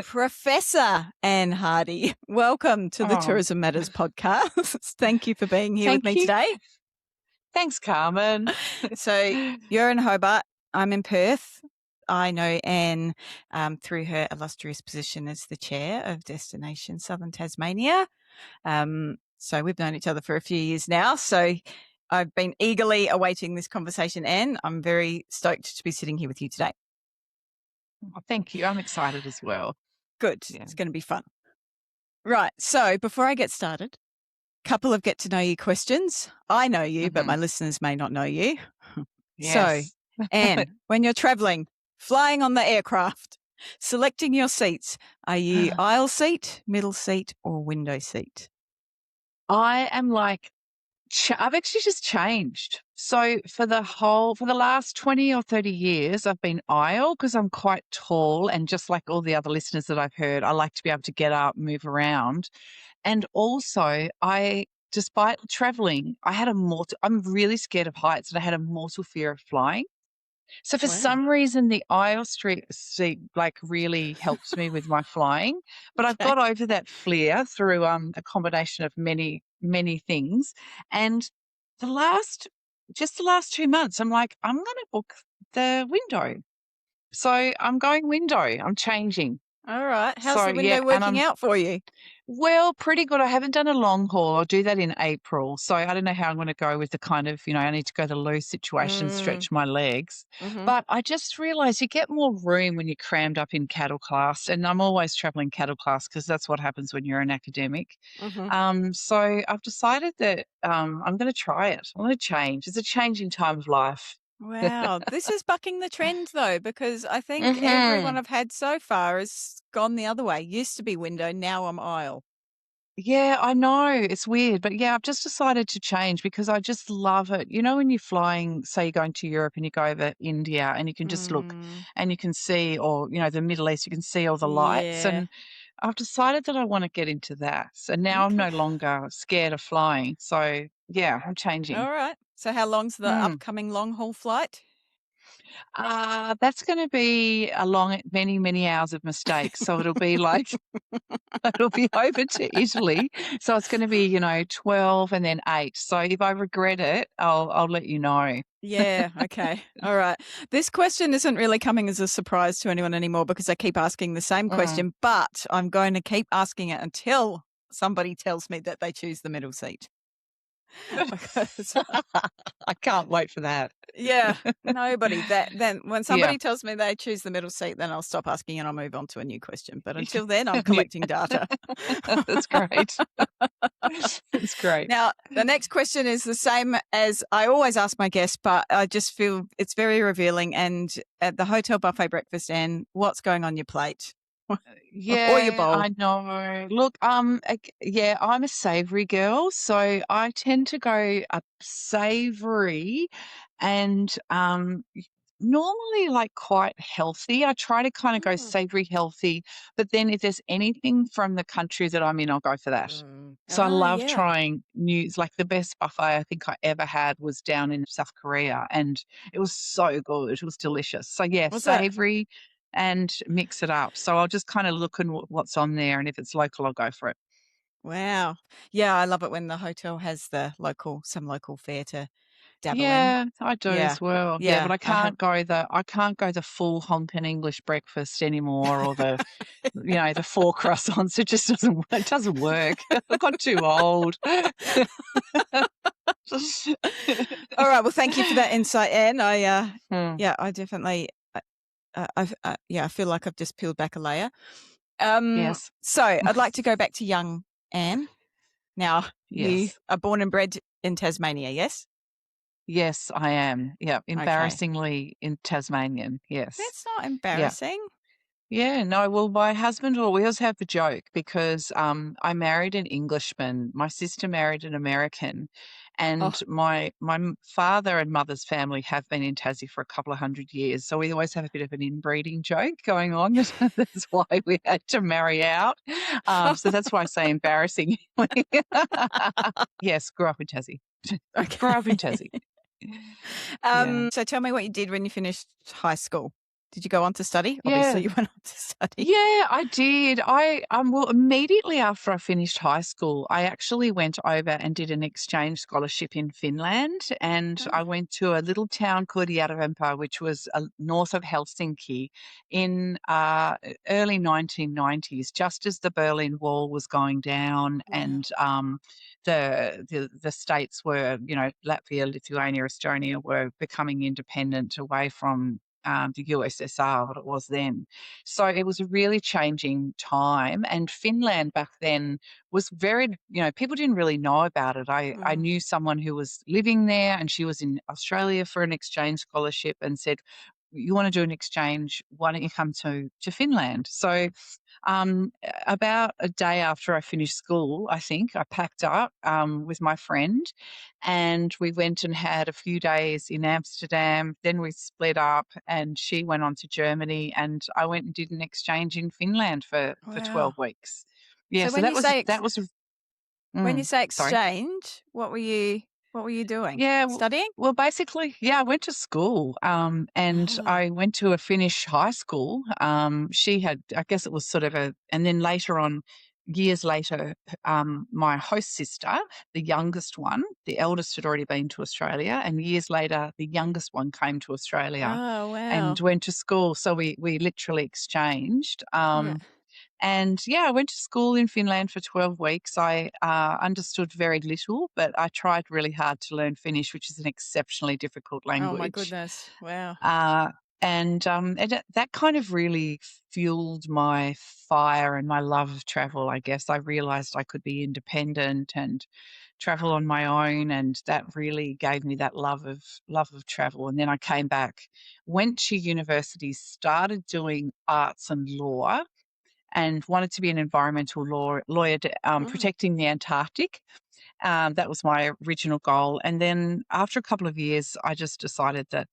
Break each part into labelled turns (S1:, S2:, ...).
S1: Professor Anne Hardy, welcome to the
S2: Oh,
S1: Tourism Matters podcast. Thank you for being here with
S2: thank
S1: me
S2: you.
S1: today.
S2: Thanks, Carmen.
S1: So you're in Hobart, I'm in Perth. I know Anne through her illustrious position as the chair of Destination Southern Tasmania. So we've known each other for a few years now. So I've been eagerly awaiting this conversation, Anne. I'm very stoked to be sitting here with you today.
S2: Oh, thank you. I'm excited as well.
S1: Good.
S2: Yeah.
S1: It's going to be fun. Right. So before I get started, couple of get to know you questions. I know you, but my listeners may not know you.
S2: Yes.
S1: So, Anne, when you're traveling, flying on the aircraft, selecting your seats, are you aisle seat, middle seat, or window seat?
S2: I am like, I've actually just changed. So for the last 20 or 30 years, I've been aisle because I'm quite tall, and just like all the other listeners that I've heard, I like to be able to get up, move around. And also despite traveling, I'm really scared of heights, and I had a mortal fear of flying. So for
S1: Wow.
S2: some reason, the aisle seat like really helps me with my flying, but I've got over that fear through a combination of many, many things. And the last 2 months, I'm like, I'm going to book the window. So I'm going window. I'm changing.
S1: All right. How's
S2: So
S1: the window
S2: yeah, and
S1: working out for you?
S2: well, pretty good. I haven't done a long haul. I'll do that in April. So I don't know how I'm going to go with the kind of, I need to go the loose situation, stretch my legs. But I just realized you get more room when you're crammed up in cattle class. And I'm always traveling cattle class because that's what happens when you're an academic. So I've decided that I'm going to try it. I'm going to change. It's a changing time of life.
S1: Wow. This is bucking the trend, though, because I think everyone I've had so far has gone the other way. Used to be window, now I'm aisle.
S2: Yeah, I know. It's weird. But yeah, I've just decided to change because I just love it. You know, when you're flying, say you're going to Europe and you go over India and you can just look and you can see, or, the Middle East, you can see all the lights.
S1: Yeah.
S2: And I've decided that I want to get into that. So now I'm no longer scared of flying. So yeah, I'm changing.
S1: All right. So how long's the upcoming long haul flight?
S2: That's going to be a long, many, many hours of mistakes. So it'll be like, it'll be over to Italy. So it's going to be, 12 and then 8. So if I regret it, I'll let you know.
S1: Yeah. Okay. All right. This question isn't really coming as a surprise to anyone anymore because I keep asking the same question, but I'm going to keep asking it until somebody tells me that they choose the middle seat.
S2: I can't wait for that.
S1: Yeah, nobody. Then when somebody tells me they choose the middle seat, then I'll stop asking and I'll move on to a new question. But until then, I'm collecting data.
S2: That's great. That's great.
S1: Now, the next question is the same as I always ask my guests, but I just feel it's very revealing. And at the hotel buffet breakfast, Anne, what's going on your plate?
S2: Yeah,
S1: Or your bowl?
S2: I know. Look, I'm a savoury girl, so I tend to go up savoury and normally like quite healthy. I try to kind of go savoury healthy, but then if there's anything from the country that I'm in, I'll go for that. So I love trying like the best buffet I think I ever had was down in South Korea, and it was so good. It was delicious. So yeah, savoury and mix it up. So I'll just kind of look at what's on there, and if it's local, I'll go for it.
S1: Wow. Yeah, I love it when the hotel has some local fare to dabble in.
S2: Yeah, I do
S1: Yeah.
S2: as well. Yeah, but I can't go the full honkin' English breakfast anymore, or the the 4 croissants. It just doesn't work. I got too old.
S1: All right. Well, thank you for that insight, Anne. I definitely, I feel like I've just peeled back a layer.
S2: Yes.
S1: So I'd like to go back to young Anne. Now, you
S2: Yes.
S1: are born and bred in Tasmania, yes?
S2: Yes, I am. Yeah, embarrassingly in Tasmanian. Yes.
S1: That's not embarrassing.
S2: Yeah, no, well, my husband we always have the joke because I married an Englishman. My sister married an American, and my father and mother's family have been in Tassie for a couple of 100 years. So we always have a bit of an inbreeding joke going on. That's why we had to marry out. So that's why I say embarrassing. Yes, grew up in Tassie. Grew up in Tassie.
S1: So tell me what you did when you finished high school. Did you go on to study?
S2: Yeah.
S1: Obviously, you went on to study.
S2: Yeah, I did. Well, immediately after I finished high school, I actually went over and did an exchange scholarship in Finland, and I
S1: Oh,
S2: went to a little town called Järvenpää, which was north of Helsinki in early 1990s, just as the Berlin Wall was going down,
S1: wow.
S2: and the states were, Latvia, Lithuania, Estonia were becoming independent away from the USSR, what it was then. So it was a really changing time. And Finland back then was very, people didn't really know about it. I
S1: Mm.
S2: knew someone who was living there, and she was in Australia for an exchange scholarship, and said, "You want to do an exchange? Why don't you come to Finland?" So about a day after I finished school, I think I packed up with my friend, and we went and had a few days in Amsterdam. Then we split up, and she went on to Germany, and I went and did an exchange in Finland for
S1: Wow.
S2: 12 weeks. Yeah,
S1: So
S2: so that was
S1: when you say
S2: sorry.
S1: exchange, what were you doing?
S2: Yeah,
S1: Studying?
S2: well, basically, yeah, I went to school, and
S1: Ah,
S2: I went to a Finnish high school. She had, I guess it was sort of and then later on, years later, my host sister, the youngest one, the eldest had already been to Australia, and years later, the youngest one came to Australia
S1: oh,
S2: and
S1: wow.
S2: went to school. So we literally exchanged.
S1: Yeah.
S2: And yeah, I went to school in Finland for 12 weeks. I understood very little, but I tried really hard to learn Finnish, which is an exceptionally difficult
S1: Oh my
S2: language.
S1: goodness. Wow.
S2: Uh, and that kind of really fueled my fire and my love of travel. I guess I realized I could be independent and travel on my own, and that really gave me that love of travel. And then I came back, went to university, started doing arts and law, and wanted to be an environmental lawyer
S1: Mm.
S2: protecting the Antarctic. That was my original goal. And then after a couple of years, I just decided that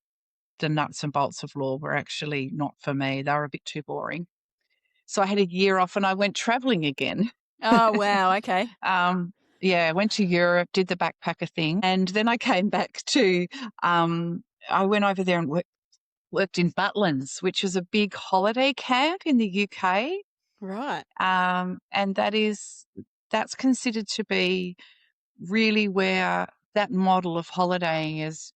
S2: the nuts and bolts of law were actually not for me. They were a bit too boring. So I had a year off and I went traveling again.
S1: Oh, wow. Okay.
S2: Yeah, I went to Europe, did the backpacker thing, and then I came back to, I went over there and worked in Butlins, which is a big holiday camp in the UK.
S1: Right.
S2: And that's considered to be really where that model of holidaying is,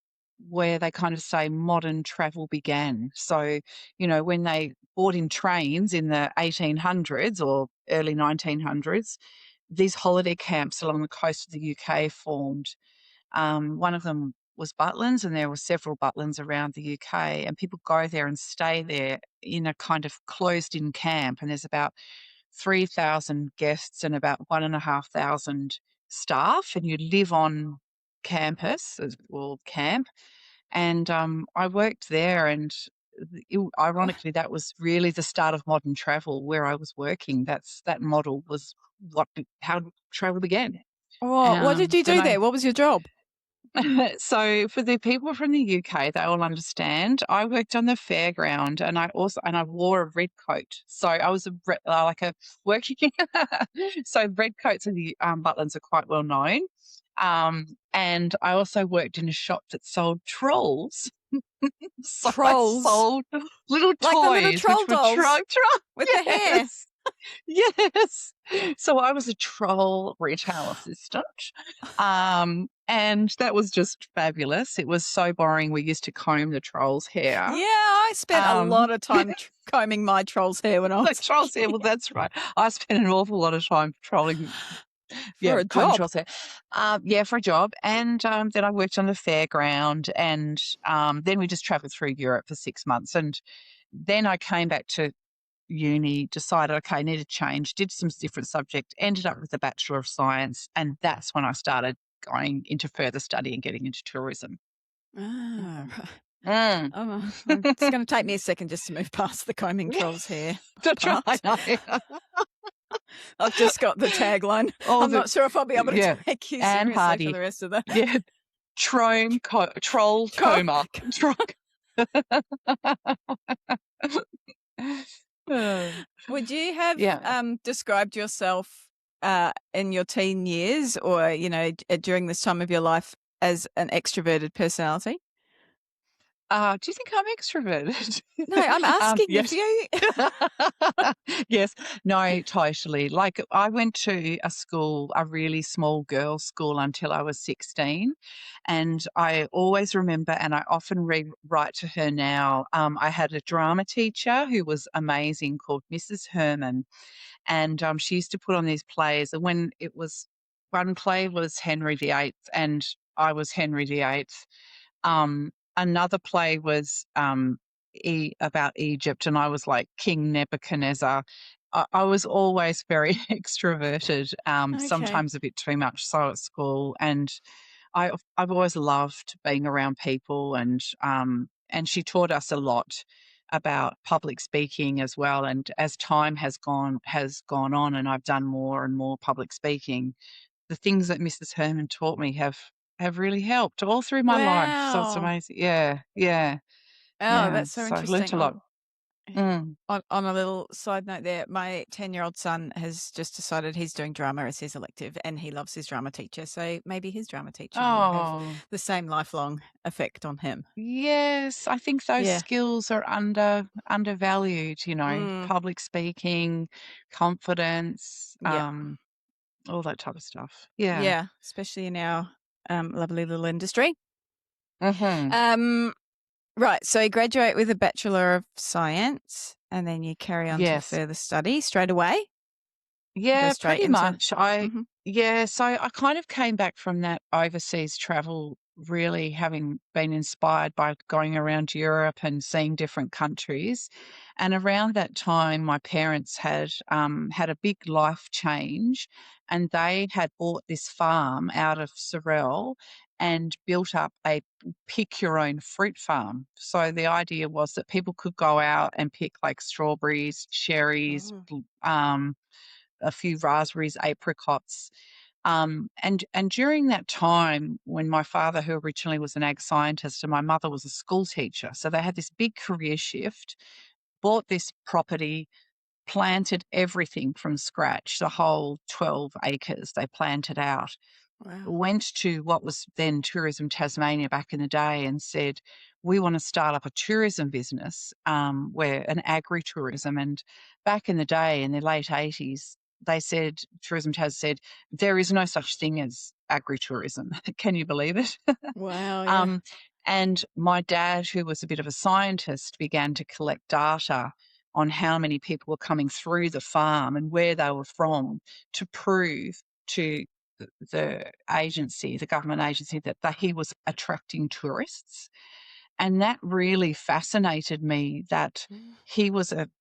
S2: where they kind of say modern travel began. So, when they brought in trains in the 1800s or early 1900s, these holiday camps along the coast of the UK formed. One of them was Butlins, and there were several Butlins around the UK, and people go there and stay there in a kind of closed-in camp, and there's about 3,000 guests and about 1,500 staff, and you live on campus or camp. And I worked there, and ironically, that was really the start of modern travel where I was working. That model was how travel began.
S1: What did you
S2: Then
S1: do there? What was your job?
S2: so for the people from the UK, they all understand. I worked on the fairground, and I wore a red coat. So I was like a working. So red coats in the Butlins are quite well known. And I also worked in a shop that sold trolls. So I
S1: Trolls.
S2: sold little
S1: Like the little
S2: toys,
S1: troll
S2: which were
S1: dolls with the hair.
S2: yes. Yes. So I was a troll retail assistant. And that was just fabulous. It was so boring. We used to comb the troll's hair.
S1: Yeah, I spent a lot of
S2: Yeah,
S1: time combing my troll's hair when I
S2: the
S1: was a
S2: troll's hair.
S1: kid
S2: Well, that's right. I spent an awful lot of time trolling,
S1: for a
S2: combing
S1: job.
S2: troll's hair. Yeah, for a job. And then I worked on the fairground, and then we just traveled through Europe for 6 months. And then I came back to uni, decided, okay, I need a change, did some different subject, ended up with a Bachelor of Science, and that's when I started going into further study and getting into tourism.
S1: Ah,
S2: Mm.
S1: right.
S2: Mm.
S1: It's going to take me a second just to move past the combing troll's hair
S2: That's right.
S1: part. I've just got the tagline.
S2: Oh,
S1: I'm not sure if I'll be able to take you
S2: Anne
S1: seriously for
S2: Hardy.
S1: the rest of the
S2: Yeah, troll
S1: troll.
S2: coma. Uh,
S1: Would you have
S2: yeah.
S1: described yourself in your teen years or, during this time of your life as an extroverted personality?
S2: Do you think I'm extroverted?
S1: No, I'm asking if
S2: Yes.
S1: you
S2: Yes. No, totally. Like, I went to a school, a really small girls' school until I was 16, and I always remember, and I often write to her now, I had a drama teacher who was amazing called Mrs. Herman, and, she used to put on these plays, and when it was one play was Henry VIII, and I was Henry VIII. Another play was about Egypt, and I was like King Nebuchadnezzar. I was always very extroverted,
S1: Okay.
S2: sometimes a bit too much so at school, and I've always loved being around people, and she taught us a lot about public speaking as well. And as time has gone on, and I've done more and more public speaking, the things that Mrs. Herman taught me have really helped all through my life, so it's
S1: Wow.
S2: amazing. Yeah, yeah,
S1: Oh,
S2: yeah,
S1: that's so
S2: so I learnt
S1: interesting.
S2: a lot. Mm.
S1: On a little side note there, my 10-year-old son has just decided he's doing drama as his elective and he loves his drama teacher. So maybe his drama teacher will have
S2: Oh,
S1: the same lifelong effect on him.
S2: yes, I think those
S1: Yeah.
S2: skills are undervalued,
S1: Mm,
S2: public speaking, confidence,
S1: yeah.
S2: all that type of stuff. Yeah.
S1: Yeah. Especially in our lovely little industry.
S2: Mhm.
S1: Um, right. So you graduate with a Bachelor of Science and then you carry on to
S2: Yes.
S1: further study straight away. Go
S2: Yeah,
S1: straight
S2: pretty
S1: into.
S2: much.
S1: Hmm.
S2: So I kind of came back from that overseas travel really having been inspired by going around Europe and seeing different countries. And around that time, my parents had a big life change, and they had bought this farm out of Sorel and built up a pick your own fruit farm. So the idea was that people could go out and pick like strawberries, cherries,
S1: Mm,
S2: a few raspberries, apricots. And during that time, when my father, who originally was an ag scientist, and my mother was a school teacher, so they had this big career shift, bought this property, planted everything from scratch, the whole 12 acres they planted out,
S1: wow.
S2: went to what was then Tourism Tasmania back in the day and said, "We want to start up a tourism business, where an agri-tourism." And back in the day, in the late 80s, they said, Tourism Tas said, "There is no such thing as agri-tourism." Can you believe it?
S1: Wow. Yeah.
S2: Um, and my dad, who was a bit of a scientist, began to collect data on how many people were coming through the farm and where they were from to prove to the agency, the government agency, that he was attracting tourists. And that really fascinated me that
S1: Mm,
S2: he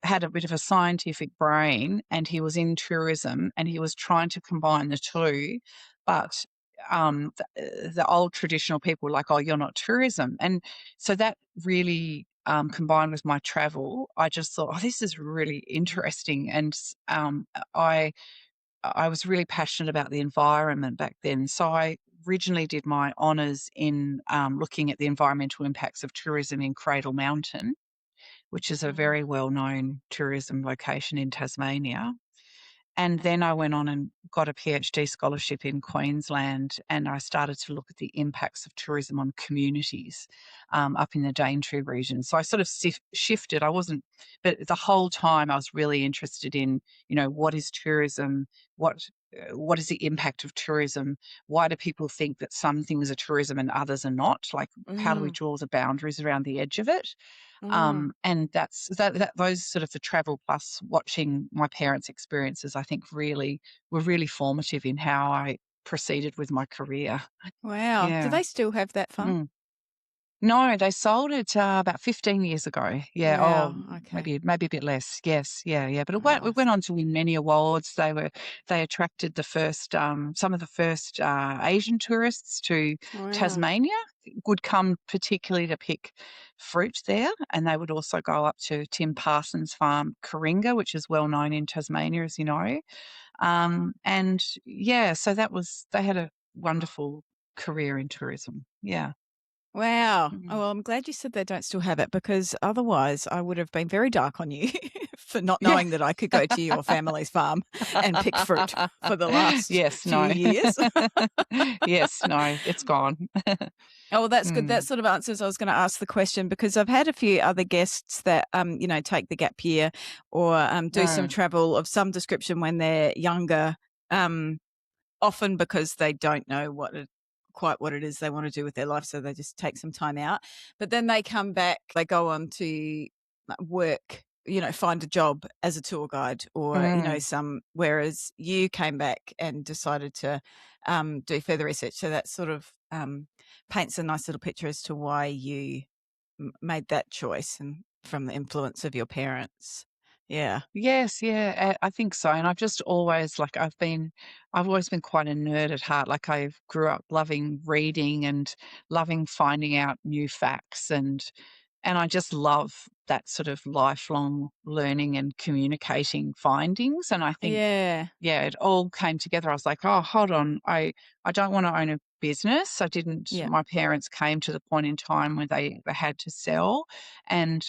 S2: had a bit of a scientific brain and he was in tourism and he was trying to combine the two. But the old traditional people were like, "Oh, you're not tourism." And so that really, combined with my travel, I just thought, "Oh, this is really interesting." And I I was really passionate about the environment back then. So I originally did my honours in looking at the environmental impacts of tourism in Cradle Mountain, which is a
S1: mhm.
S2: very well known tourism location in Tasmania. And then I went on and got a PhD scholarship in Queensland, and I started to look at the impacts of tourism on communities up in the Daintree region. So I sort of shifted. I wasn't, but the whole time I was really interested in, what is tourism? What what is the impact of tourism? Why do people think that some things are tourism and others are not? Like, how do we
S1: Mm,
S2: draw the boundaries around the edge of it?
S1: mm.
S2: And that those sort of the travel plus watching my parents' experiences, I think were really formative in how I proceeded with my career.
S1: Wow. Do
S2: Yeah.
S1: they still have that farm?
S2: Mm. No, they sold it, about 15 years ago. Yeah,
S1: Wow. Okay.
S2: maybe a bit less. Yes, yeah, yeah, but
S1: Oh,
S2: it went on to win many awards. They attracted the first, some of the first, Asian tourists to
S1: wow.
S2: Tasmania would come particularly to pick fruit there, and they would also go up to Tim Parsons' farm, Coringa, which is well known in Tasmania, as you know. And yeah, so they had a wonderful career in tourism. Yeah.
S1: Wow. Oh,
S2: Mm.
S1: well, I'm glad you said they don't still have it because otherwise I would have been very dark on you for not
S2: Yeah.
S1: knowing that I could go to your family's farm and pick fruit for the last
S2: Yes,
S1: few
S2: no.
S1: years.
S2: Yes, no, it's gone.
S1: Oh, that's good. That
S2: Mm,
S1: sort of answers I was going to ask the question because I've had a few other guests that, take the gap year or do some
S2: mm.
S1: travel of some description when they're younger, um, often because they don't know quite what it is they want to do with their life. So they just take some time out. But then they come back, they go on to work, find a job as a tour guide or,
S2: Mm.
S1: whereas you came back and decided to do further research. So that sort of paints a nice little picture as to why you made that choice and from the influence of your parents. Yeah.
S2: Yes, yeah, I think so, and I've just always I've always been quite a nerd at heart, like, I grew up loving reading and loving finding out new facts, and I just love that sort of lifelong learning and communicating findings, and I think
S1: Yeah.
S2: yeah, it all came together. I was like, "Oh, hold on. I don't wanna own a business." I didn't
S1: Yeah.
S2: My parents came to the point in time where they had to sell, and,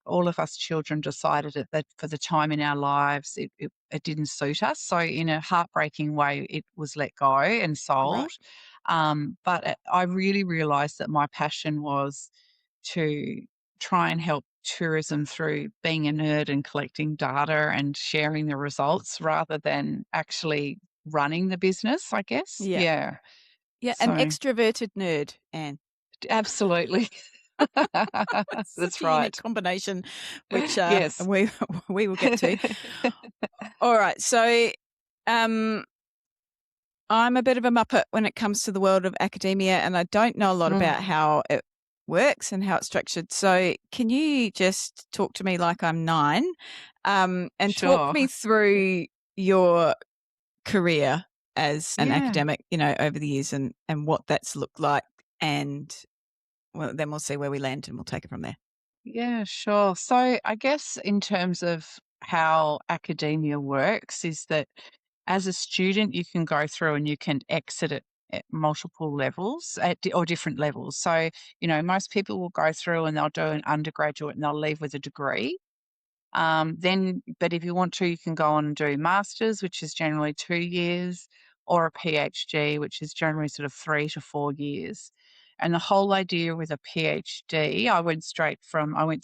S2: all of us children decided that for the time in our lives, it didn't suit us. So in a heartbreaking way, it was let go and
S1: Right.
S2: sold. But, I really realized that my passion was to try and help tourism through being a nerd and collecting data and sharing the results rather than actually running the business, I guess.
S1: Yeah.
S2: Yeah.
S1: Yeah, an
S2: So,
S1: extroverted nerd, Anne.
S2: absolutely.
S1: It's
S2: That's
S1: such a unique
S2: right.
S1: combination, which,
S2: Yes.
S1: we we will get to. Alright, so, um, I'm a bit of a muppet when it comes to the world of academia, and I don't know a lot about
S2: Mm,
S1: how it works and how it's structured. So can you just talk to me like I'm 9, and talk
S2: sure.
S1: me through your career as an
S2: Yeah.
S1: academic, over the years and what that's looked like, and, well, then we'll see where we land, and we'll take it from there.
S2: Yeah, sure. So I guess in terms of how academia works is that as a student, you can go through and you can exit it at multiple levels or different levels. So, most people will go through and they'll do an undergraduate and they'll leave with a degree. But if you want to, you can go on and do masters, which is generally 2 years, or a PhD, which is generally sort of 3 to 4 years. And the whole idea with a PhD, I went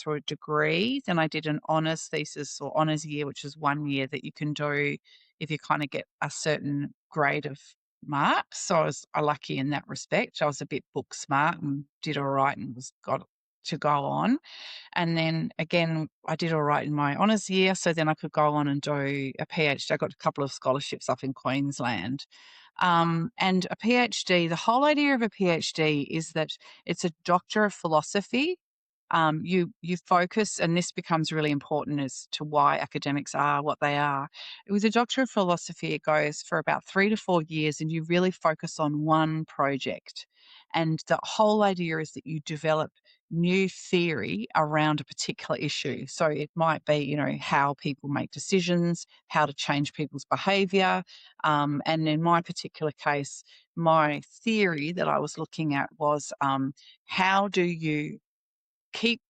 S2: through a degree, then I did an honours thesis or honours year, which is 1 year that you can do if you kind of get a certain grade of marks. So I was lucky in that respect. I was a bit book smart and did all right and was got to go on. And then again, I did all right in my honours year, so then I could go on and do a PhD. I got a couple of scholarships up in Queensland. And a PhD, the whole idea of a PhD is that it's a Doctor of Philosophy. You focus, and this becomes really important as to why academics are what they are. With a Doctor of Philosophy, it goes for about 3 to 4 years, and you really focus on one project. And the whole idea is that you develop new theory around a particular issue. So it might be, how people make decisions, how to change people's behavior. And in my particular case, my theory that I was looking at was how do you keep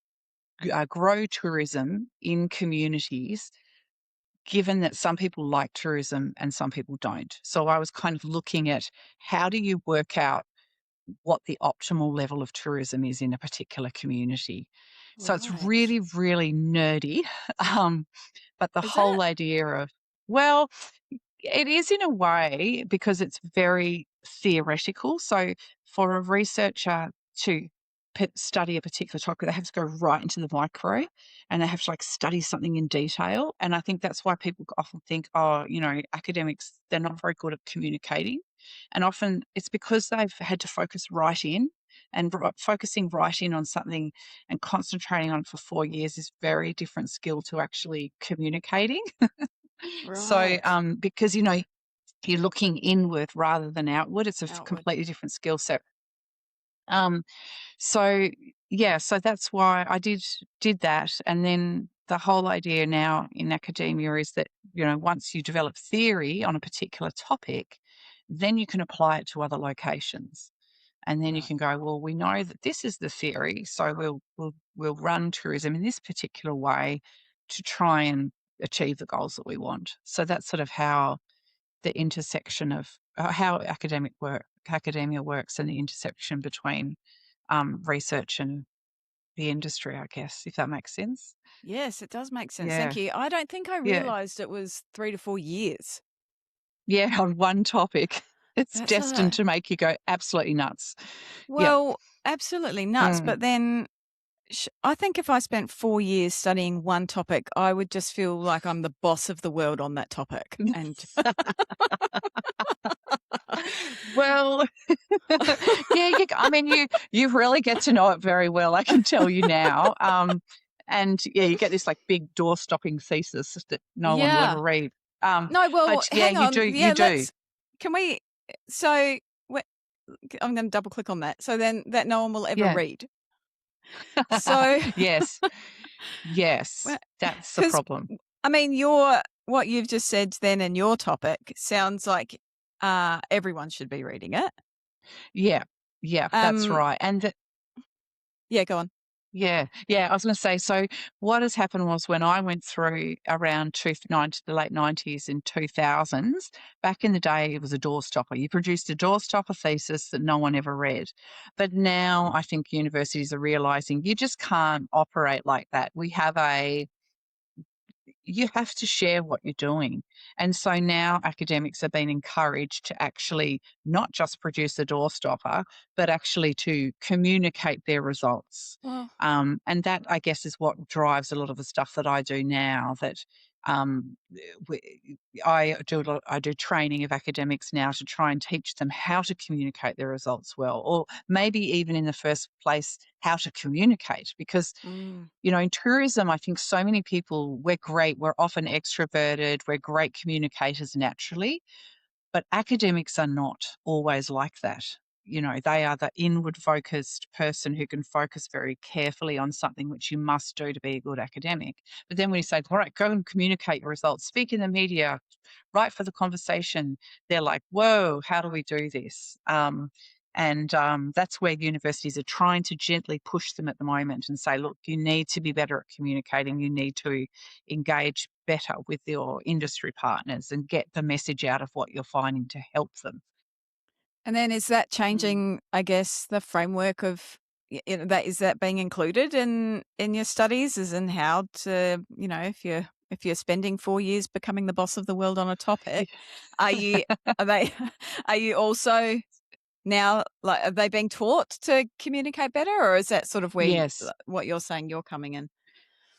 S2: grow tourism in communities given that some people like tourism and some people don't. So I was kind of looking at how do you work out what the optimal level of tourism is in a particular community. So it's
S1: Right.
S2: really, really nerdy. Um, but the
S1: Is that
S2: whole idea of, well, it is in a way because it's very theoretical. So for a researcher to study a particular topic, they have to go right into the micro and they have to like study something in detail. And I think that's why people often think, oh, academics, they're not very good at communicating. And often it's because they've had to focus right in and focusing right in on something and concentrating on it for 4 years is very different skill to actually communicating. So,
S1: right?
S2: because, you're looking inward rather than outward, it's a
S1: Outward.
S2: completely different skill set. Um, so yeah, so that's why I did that. And then the whole idea now in academia is that, once you develop theory on a particular topic, then you can apply it to other locations. And then you
S1: Right.
S2: can go, well, we know that this is the theory, so we'll run tourism in this particular way to try and achieve the goals that we want. So that's sort of how the intersection of how academia works, and the intersection between research and the industry, I guess, if that makes sense.
S1: Yes, it does make sense. Thank
S2: Yeah,
S1: you. I don't think I
S2: yeah,
S1: realized it was 3 to 4 years.
S2: yeah. On one topic, it's
S1: That's
S2: destined
S1: a
S2: to make you go absolutely nuts. Yep.
S1: well, absolutely nuts,
S2: Mm.
S1: but then I think if I spent 4 years studying one topic, I would just feel like I'm the boss of the world on that topic, and
S2: Well, yeah, I mean, you really get to know it very well, I can tell you now. And yeah, you get this like big door-stopping thesis that no one will
S1: Yeah.
S2: ever read. Um,
S1: No, well,
S2: but yeah,
S1: hang on.
S2: you
S1: Yeah,
S2: do.
S1: can we so, we I'm gonna double click on that. So then that no one will ever
S2: Yeah.
S1: read. So,
S2: Yes, yes, that's the
S1: because
S2: problem.
S1: I mean, what you've just said then in your topic sounds like, everyone should be reading it.
S2: Yeah, yeah, that's
S1: Um,
S2: right. And
S1: yeah, go on.
S2: yeah, yeah, I was gonna say, so what has happened was when I went through around the late 90s and 2000s, back in the day, it was a doorstopper. You produced a doorstopper thesis that no one ever read. But now I think universities are realizing you just can't operate like that. You have to share what you're doing. And so now academics are being encouraged to actually not just produce a doorstopper, but actually to communicate their results.
S1: Well,
S2: And that, I guess, is what drives a lot of the stuff that I do now. That um, I do training of academics now to try and teach them how to communicate their results well, or maybe even in the first place, how to communicate. Because
S1: mm,
S2: in tourism, I think so many people, we're great, we're often extroverted, we're great communicators naturally, but academics are not always like that. They are the inward focused person who can focus very carefully on something which you must do to be a good academic. But then when you say, all right, go and communicate your results, speak in the media, write for the conversation, they're like, whoa, how do we do this? And that's where universities are trying to gently push them at the moment and say, look, you need to be better at communicating. You need to engage better with your industry partners and get the message out of what you're finding to help them.
S1: and then is that
S2: Mm.
S1: changing, I guess, the framework of that is that being included in your studies as in how to, if you're spending 4 years becoming the boss of the world on a topic, are you are they are you also now, like, are they being taught to communicate better, or is that sort of where
S2: Yes.
S1: what you're saying you're coming in?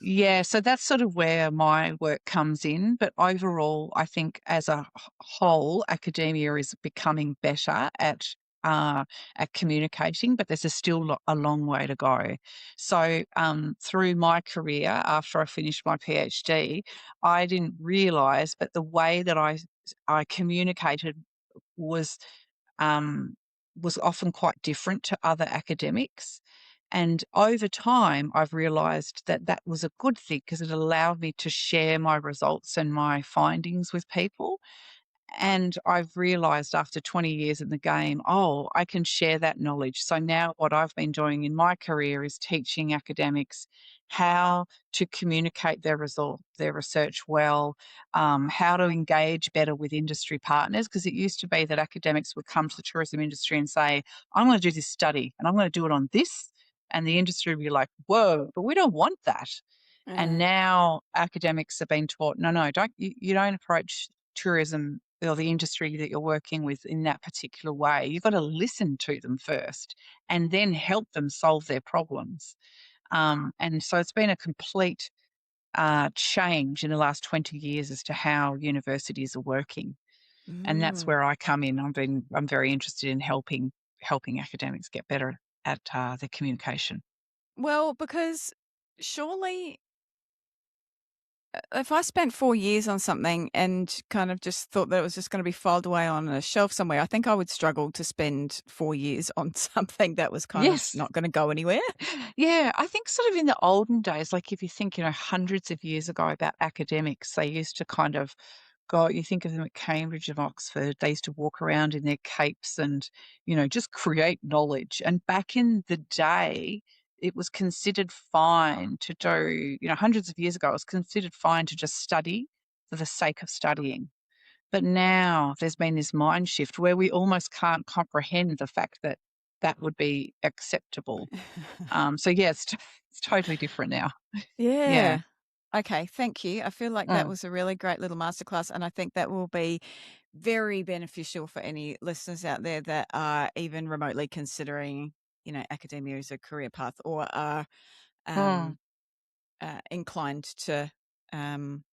S2: Yeah, so that's sort of where my work comes in. But overall, I think as a whole, academia is becoming better at communicating, but there's a long way to go. So through my career, after I finished my PhD, I didn't realise, but the way that I communicated was um, was often quite different to other academics. And over time, I've realized that that was a good thing because it allowed me to share my results and my findings with people. And I've realized after 20 years in the game, oh, I can share that knowledge. So now what I've been doing in my career is teaching academics how to communicate their research well, how to engage better with industry partners. Because it used to be that academics would come to the tourism industry and say, I'm going to do this study and I'm going to do it on this. And the industry would be like, whoa, but we don't want that. And
S1: Uh,
S2: now academics have been taught, no, no, you don't approach tourism or the industry that you're working with in that particular way. You've got to listen to them first and then help them solve their problems. And so it's been a complete change in the last 20 years as to how universities are working. And that's
S1: mm.
S2: where I come in. I'm very interested in helping academics get better at their communication.
S1: Well, because surely if I spent 4 years on something and kind of just thought that it was just gonna be filed away on a shelf somewhere, I think I would struggle to spend 4 years on something that was kind of
S2: Yes.
S1: not gonna go anywhere.
S2: Yeah, I think sort of in the olden days, like if you think, hundreds of years ago about academics, they used to kind of go, you think of them at Cambridge and Oxford, they used to walk around in their capes and, just create knowledge. And back in the day, it was considered fine to do, hundreds of years ago, it was considered fine to just study for the sake of studying. But now there's been this mind shift where we almost can't comprehend the fact that that would be acceptable. So yeah, it's totally different now. Yeah.
S1: Yeah. Okay, thank you. I feel like that
S2: Mm.
S1: was a really great little masterclass, and I think that will be very beneficial for any listeners out there that are even remotely considering, academia as a career path or are
S2: Mm.
S1: um, inclined to, um,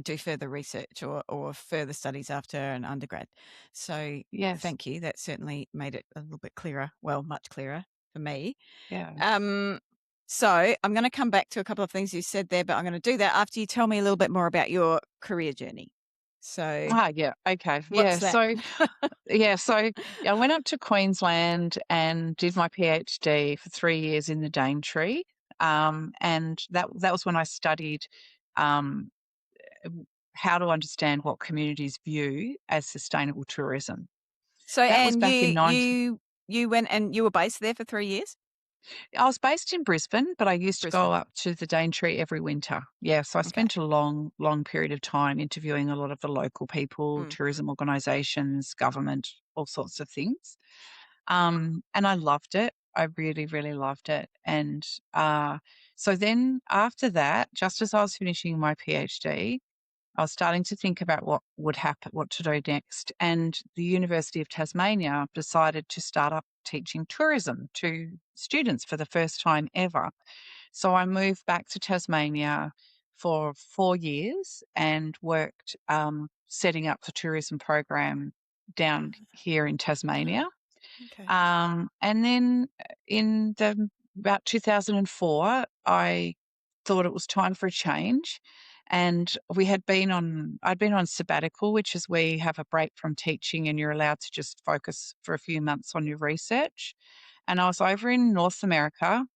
S1: do further research or further studies after an undergrad. So
S2: Yes.
S1: thank you. That certainly made it a little bit clearer. Well, much clearer for me.
S2: Yeah.
S1: Um, so I'm going to come back to a couple of things you said there, but I'm going to do that after you tell me a little bit more about your career journey. So
S2: Yeah. Okay.
S1: what's that?
S2: So I went up to Queensland and did my PhD for 3 years in the Daintree. And that was when I studied um, how to understand what communities view as sustainable tourism.
S1: So,
S2: That was
S1: and
S2: back in 19
S1: you went and you were based there for 3 years?
S2: I was based in Brisbane, but I used to go
S1: Brisbane.
S2: up to the Daintree every winter. Yeah, so I
S1: Okay.
S2: spent a long, long period of time interviewing a lot of the local people,
S1: Mm.
S2: tourism organisations, government, all sorts of things. And I loved it. I really, really loved it. And so then after that, just as I was finishing my PhD, I was starting to think about what would happen, what to do next. And the University of Tasmania decided to start up teaching tourism to students for the first time ever. So I moved back to Tasmania for 4 years and worked setting up the tourism program down here in Tasmania.
S1: Okay.
S2: And then in about 2004, I thought it was time for a change. And I'd been on sabbatical, which is where you have a break from teaching and you're allowed to just focus for a few months on your research. And I was over in North America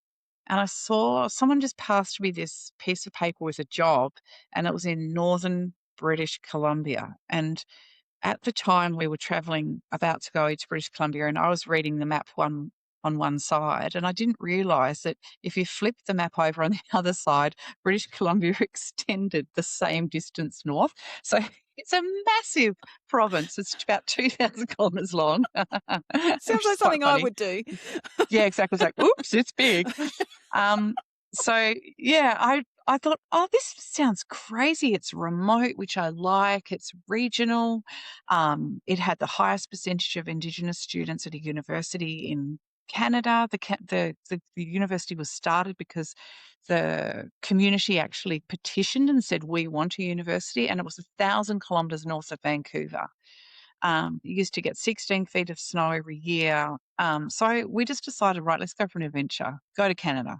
S2: and I saw someone just passed me this piece of paper with a job, and it was in northern British Columbia. And at the time, we were traveling about to go into British Columbia, and I was reading the map on one side, and I didn't realize that if you flip the map over on the other side, British Columbia extended the same distance north. So it's a massive province. It's about 2,000 kilometers long,
S1: Sounds
S2: which
S1: like
S2: is quite
S1: something I
S2: funny.
S1: would do.
S2: Yeah, exactly. It's like, oops, it's big. Um, so yeah, I thought, oh, this sounds crazy. It's remote, which I like. It's regional. It had the highest percentage of Indigenous students at a university in Canada. The university was started because the community actually petitioned and said, we want a university, and it was 1,000 kilometres north of Vancouver. You used to get 16 feet of snow every year. So we just decided, right, let's go for an adventure, go to Canada.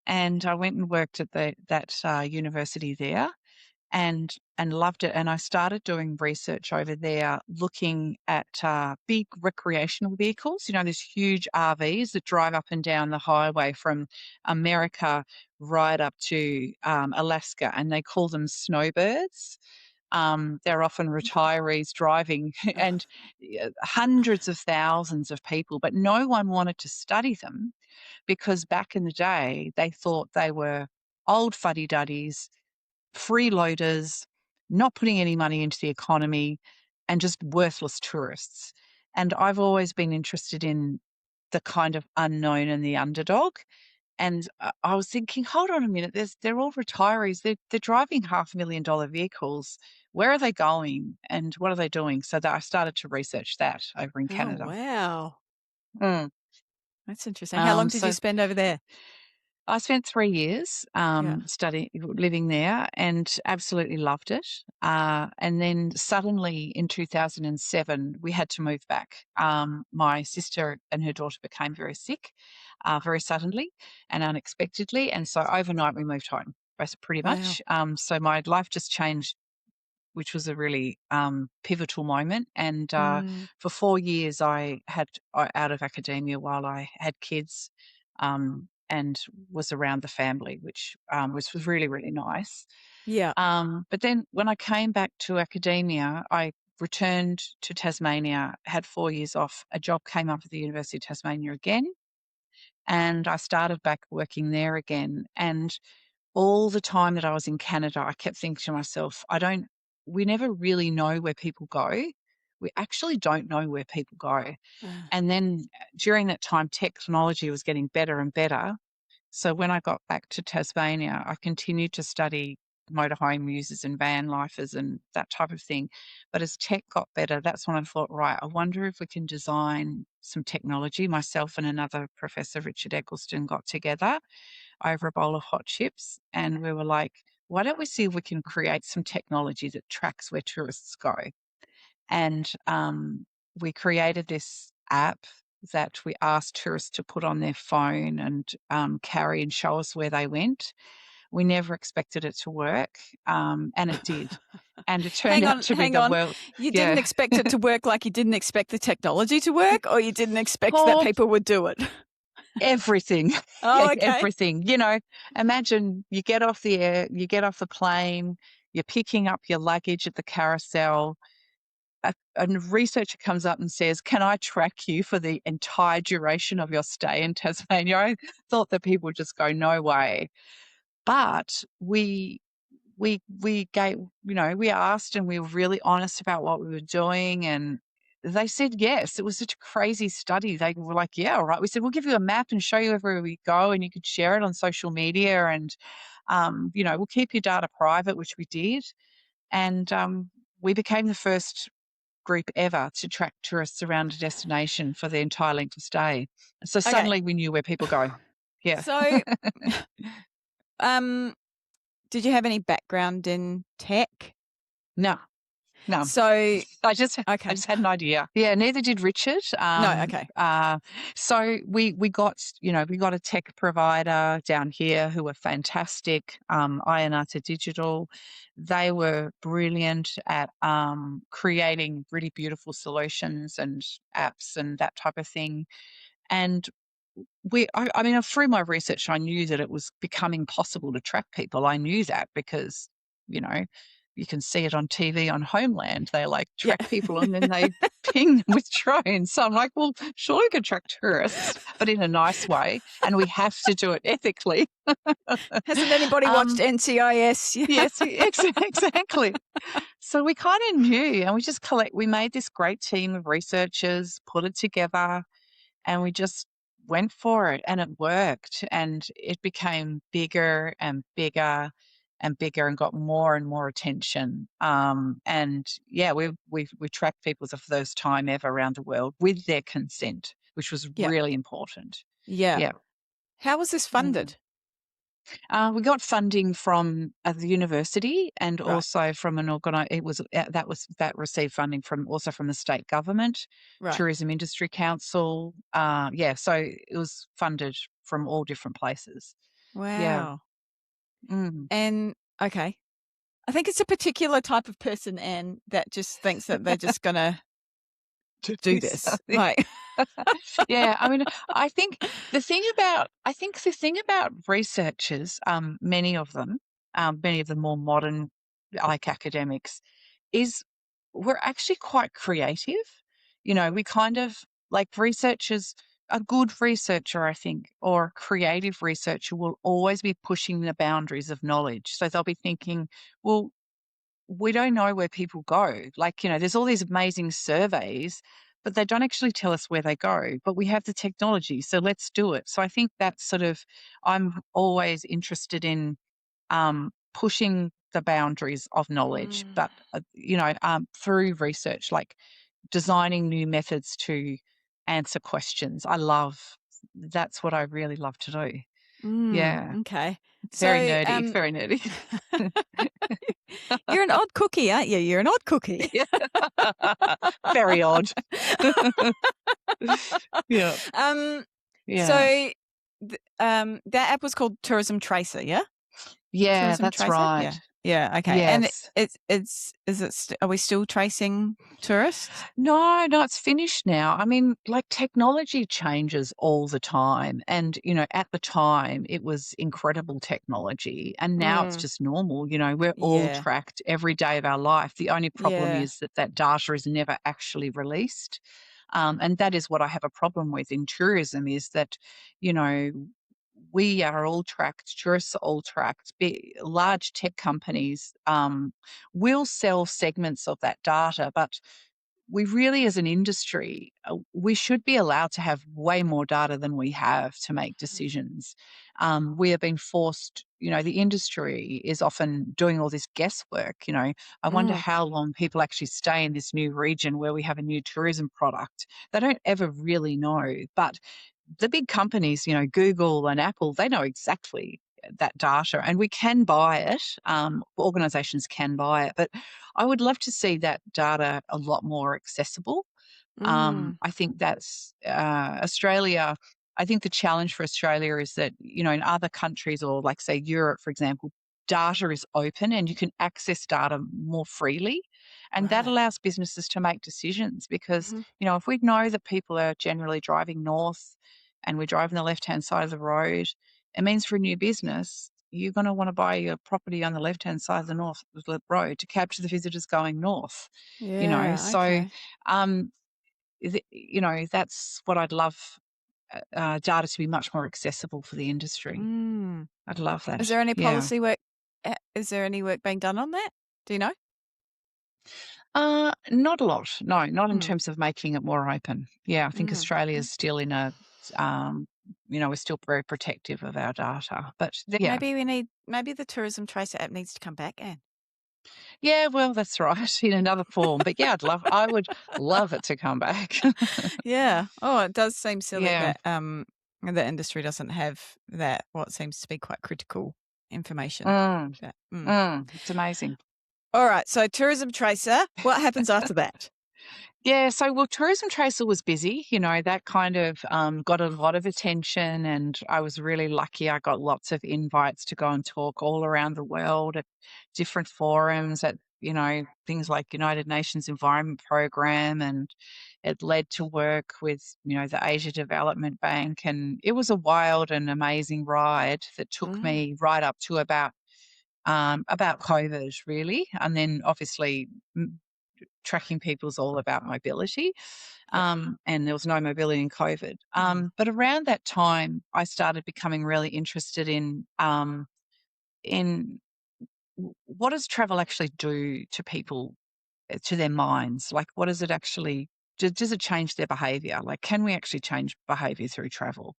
S2: And I went and worked at that university there and loved it. And I started doing research over there, looking at big recreational vehicles. You know, these huge RVs that drive up and down the highway from America right up to Alaska, and they call them snowbirds. They're often retirees driving,
S1: Ugh.
S2: and hundreds of thousands of people, but no one wanted to study them because back in the day, they thought they were old fuddy duddies, freeloaders, not putting any money into the economy, and just worthless tourists. And I've always been interested in the kind of unknown and the underdog. And I was thinking, hold on a minute, they're all retirees. They're driving $500,000 vehicles. Where are they going and what are they doing? So that I started to research that over in
S1: Oh,
S2: Canada.
S1: wow.
S2: Mm.
S1: That's interesting. How long did you
S2: So
S1: spend over there?
S2: I spent 3 years
S1: Yeah.
S2: living there and absolutely loved it. And then suddenly in 2007, we had to move back. My sister and her daughter became very sick very suddenly and unexpectedly. And so overnight we moved home, pretty
S1: Wow.
S2: much. So my life just changed, which was a really pivotal moment. And
S1: Mm.
S2: for 4 years, I had out of academia while I had kids and was around the family, which was really, really nice.
S1: Yeah.
S2: But then when I came back to academia, I returned to Tasmania, had 4 years off. A job came up at the University of Tasmania again. and I started back working there again. And all the time that I was in Canada, I kept thinking to myself, we never really know where people go. We actually don't know where people go.
S1: Ah.
S2: And then during that time, technology was getting better and better. So when I got back to Tasmania, I continued to study motorhome users and van lifers and that type of thing. But as tech got better, that's when I thought, right, I wonder if we can design some technology. Myself and another professor, Richard Eggleston, got together over a bowl of hot chips, and we were like, why don't we see if we can create some technology that tracks where tourists go? And we created this app that we asked tourists to put on their phone and carry and show us where they went. We never expected it to work, and it did. And it turned out to be
S1: Hang
S2: the
S1: on.
S2: world.
S1: You didn't
S2: Yeah.
S1: expect it to work like you didn't expect the technology to work, or you didn't expect that
S2: Oh,
S1: people would do it?
S2: everything. Yeah,
S1: Oh, okay.
S2: everything. Imagine you get off the plane, you're picking up your luggage at the carousel. A researcher comes up and says, "Can I track you for the entire duration of your stay in Tasmania?" I thought that people would just go, "No way." But we gave, we asked, and we were really honest about what we were doing, and they said yes. It was such a crazy study. They were like, "Yeah, all right." We said, "We'll give you a map and show you everywhere we go, and you could share it on social media, and we'll keep your data private," which we did. And we became the first group ever to track tourists around a destination for the entire length of stay. So
S1: Okay.
S2: suddenly we knew where people go. Yeah.
S1: So, um, did you have any background in tech?
S2: No, no.
S1: So,
S2: I just I
S1: okay.
S2: just had an idea. Yeah, neither did Richard.
S1: No, okay.
S2: So we got, we got a tech provider down here who were fantastic, Ionata Digital. They were brilliant at creating really beautiful solutions and apps and that type of thing. And I mean, through my research, I knew that it was becoming possible to track people. I knew that because, you know, you can see it on TV on Homeland. They like
S1: Yeah.
S2: track people and then they ping them with drones. So I'm like, well, surely we could track tourists, but in a nice way. And we have to do it ethically.
S1: Hasn't anybody watched
S2: Um,
S1: NCIS?
S2: yes, exactly. So we kind of knew, and we made this great team of researchers, put it together, and we just went for it, and it worked, and it became bigger and bigger and bigger and got more and more attention. And yeah, we tracked people for the first time ever around the world with their consent, which was
S1: Yeah.
S2: really important.
S1: Yeah.
S2: Yeah.
S1: How was this
S2: Mm.
S1: funded?
S2: We got funding from the university and
S1: Right.
S2: also from an that received funding from the state government,
S1: Right.
S2: Tourism Industry Council. Yeah, so it was funded from all different places. Yeah.
S1: Wow.
S2: Mm.
S1: And okay. I think it's a particular type of person, Anne, that just thinks that they're just gonna
S2: To
S1: do
S2: do
S1: this.
S2: something.
S1: Like,
S2: Yeah, I mean, I think the thing about researchers, many of the more modern, like academics, is we're actually quite creative. We kind of like researchers. A good researcher, I think, or a creative researcher will always be pushing the boundaries of knowledge. So they'll be thinking, well, we don't know where people go. Like, there's all these amazing surveys, but they don't actually tell us where they go. But we have the technology, so let's do it. So I think that's I'm always interested in pushing the boundaries of knowledge,
S1: mm,
S2: but, through research, like designing new methods to answer questions. That's what I really love to do. Yeah.
S1: okay.
S2: Very
S1: So,
S2: nerdy, very nerdy.
S1: you're an odd cookie, aren't you? You're an odd cookie.
S2: Yeah. Very odd. Yeah.
S1: um, so,
S2: Yeah.
S1: that app was called Tourism Tracer, yeah?
S2: Yeah,
S1: Tourism
S2: that's
S1: Tracer?
S2: right.
S1: Yeah. Yeah, okay. And
S2: Yes.
S1: are we still tracing tourists?
S2: No, no, it's finished now. I mean, like technology changes all the time. And, at the time it was incredible technology. And now it's
S1: Mm,
S2: just normal. We're all
S1: yeah.
S2: tracked every day of our life. The only problem
S1: Yeah.
S2: is that data is never actually released. And that is what I have a problem with in tourism is that, you know, we are all tracked, tourists are all tracked. Large tech companies will sell segments of that data, but we really, as an industry, we should be allowed to have way more data than we have to make decisions. We have been forced, you know, the industry is often doing all this guesswork. You know, I wonder
S1: Mm,
S2: how long people actually stay in this new region where we have a new tourism product. They don't ever really know. But the big companies, you know, Google and Apple, they know exactly that data and we can buy it. Organizations can buy it. But I would love to see that data a lot more accessible.
S1: mm,
S2: I think that's Australia. I think the challenge for Australia is that, you know, in other countries or like say Europe, for example, data is open and you can access data more freely. And that
S1: right.
S2: allows businesses to make decisions because,
S1: Mhm.
S2: you know, if we know that people are generally driving north and we're driving the left hand side of the road, it means for a new business, you're going to want to buy your property on the left hand side of the north road to capture the visitors going north, you know.
S1: Yeah,
S2: So,
S1: okay.
S2: um, you know, that's what I'd love data to be much more accessible for the industry.
S1: Mm.
S2: I'd love
S1: Is
S2: that.
S1: there any
S2: Yeah.
S1: policy work is there any work being done on that? Do you know?
S2: Not a lot. No, not in
S1: Mm,
S2: terms of making it more open. Yeah, I think
S1: mm.
S2: Australia is still in a, um, you know, we're still very protective of our data. But
S1: Then
S2: yeah,
S1: maybe the tourism tracer app needs to come back, Anne.
S2: yeah, well, that's right, in another form. But yeah, I would love it to come back.
S1: Yeah. Oh, it does seem silly
S2: Yeah.
S1: that the industry doesn't have that what seems to be quite critical information.
S2: Mm,
S1: But, mm.
S2: it's amazing.
S1: All right. So tourism tracer, what happens after that?
S2: Yeah, so well, Tourism Tracer was busy. You know, that kind of got a lot of attention, and I was really lucky. I got lots of invites to go and talk all around the world at different forums, at you know things like United Nations Environment Program, and it led to work with you know the Asia Development Bank, and it was a wild and amazing ride that took
S1: Mm,
S2: me right up to about COVID, really, and then obviously tracking people's all about mobility.
S1: yep.
S2: And there was no mobility in COVID.
S1: Mm,
S2: But around that time, I started becoming really interested in what does travel actually do to people, to their minds? Like, what does it actually does it change their behavior? Like, can we actually change behavior through travel?